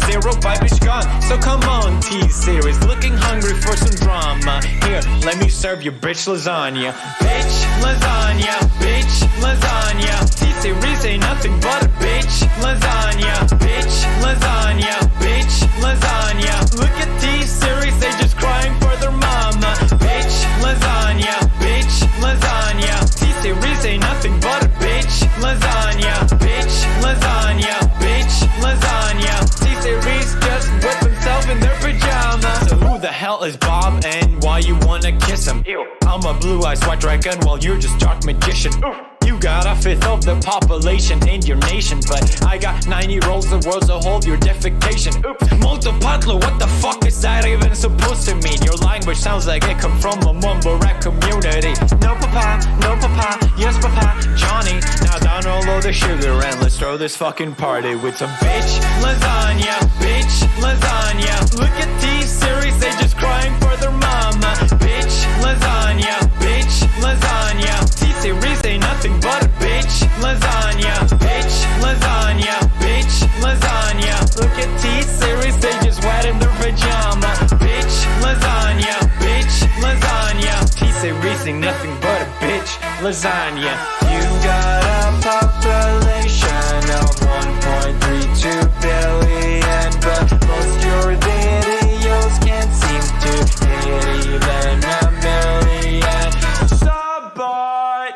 zero vibe is gone. So come on, T-Series, looking hungry for some drama. Here, let me serve you bitch lasagna. Bitch lasagna, bitch lasagna. T-Series ain't nothing but a bitch lasagna. Bitch lasagna, bitch lasagna. Look at T-Series, they just crying for their mama. Bitch lasagna, bitch lasagna. T-Series ain't nothing but a bitch lasagna. Bitch lasagna, bitch lasagna. T-Series just whip himself in their pajamas. So who the hell is Bob and why you wanna kiss him? Ew. I'm a blue-eyed white dragon while you're just dark magician. Oof. You got a fifth of the population in your nation, but I got 90 rolls of worlds to hold your defecation. Oops, multipatlo, what the fuck is that even supposed to mean? Your language sounds like it come from a mumble rap community. No papa, yes papa, Johnny. Now download the sugar and let's throw this fucking party with some bitch lasagna, bitch lasagna. Look at T-Series, they just crying for their mama. Bitch lasagna, bitch lasagna. T-Series ain't nothing but a bitch lasagna. Bitch lasagna, bitch lasagna. Look at T-Series, they just wet in their pajama. Bitch lasagna, bitch lasagna. T-Series ain't nothing but a bitch lasagna. You got a population of 1.32 billion, but most your videos can't seem to hit even a million. Sabot.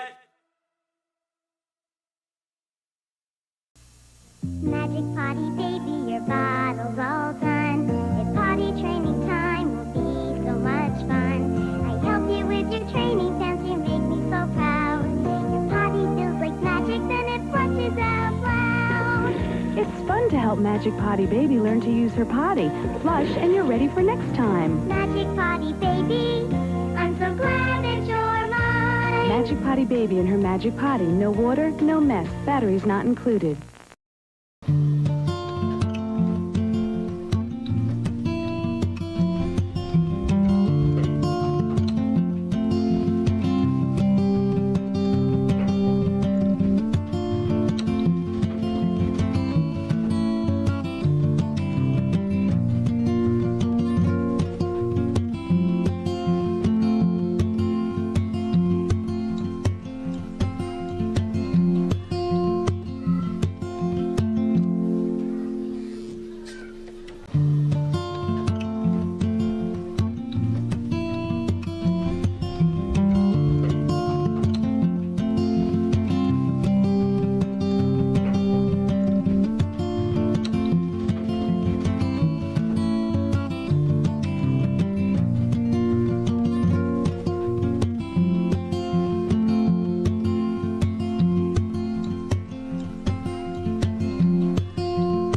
Magic Potty Baby, your bottle's all done. It's potty training time, will be so much fun. I help you with your training pants, you make me so proud. Your potty feels like magic, then it flushes out loud. It's fun to help Magic Potty Baby learn to use her potty. Flush and you're ready for next time. Magic Potty Baby, I'm so glad that you're mine. Magic Potty Baby and her Magic Potty. No water, no mess. Batteries not included.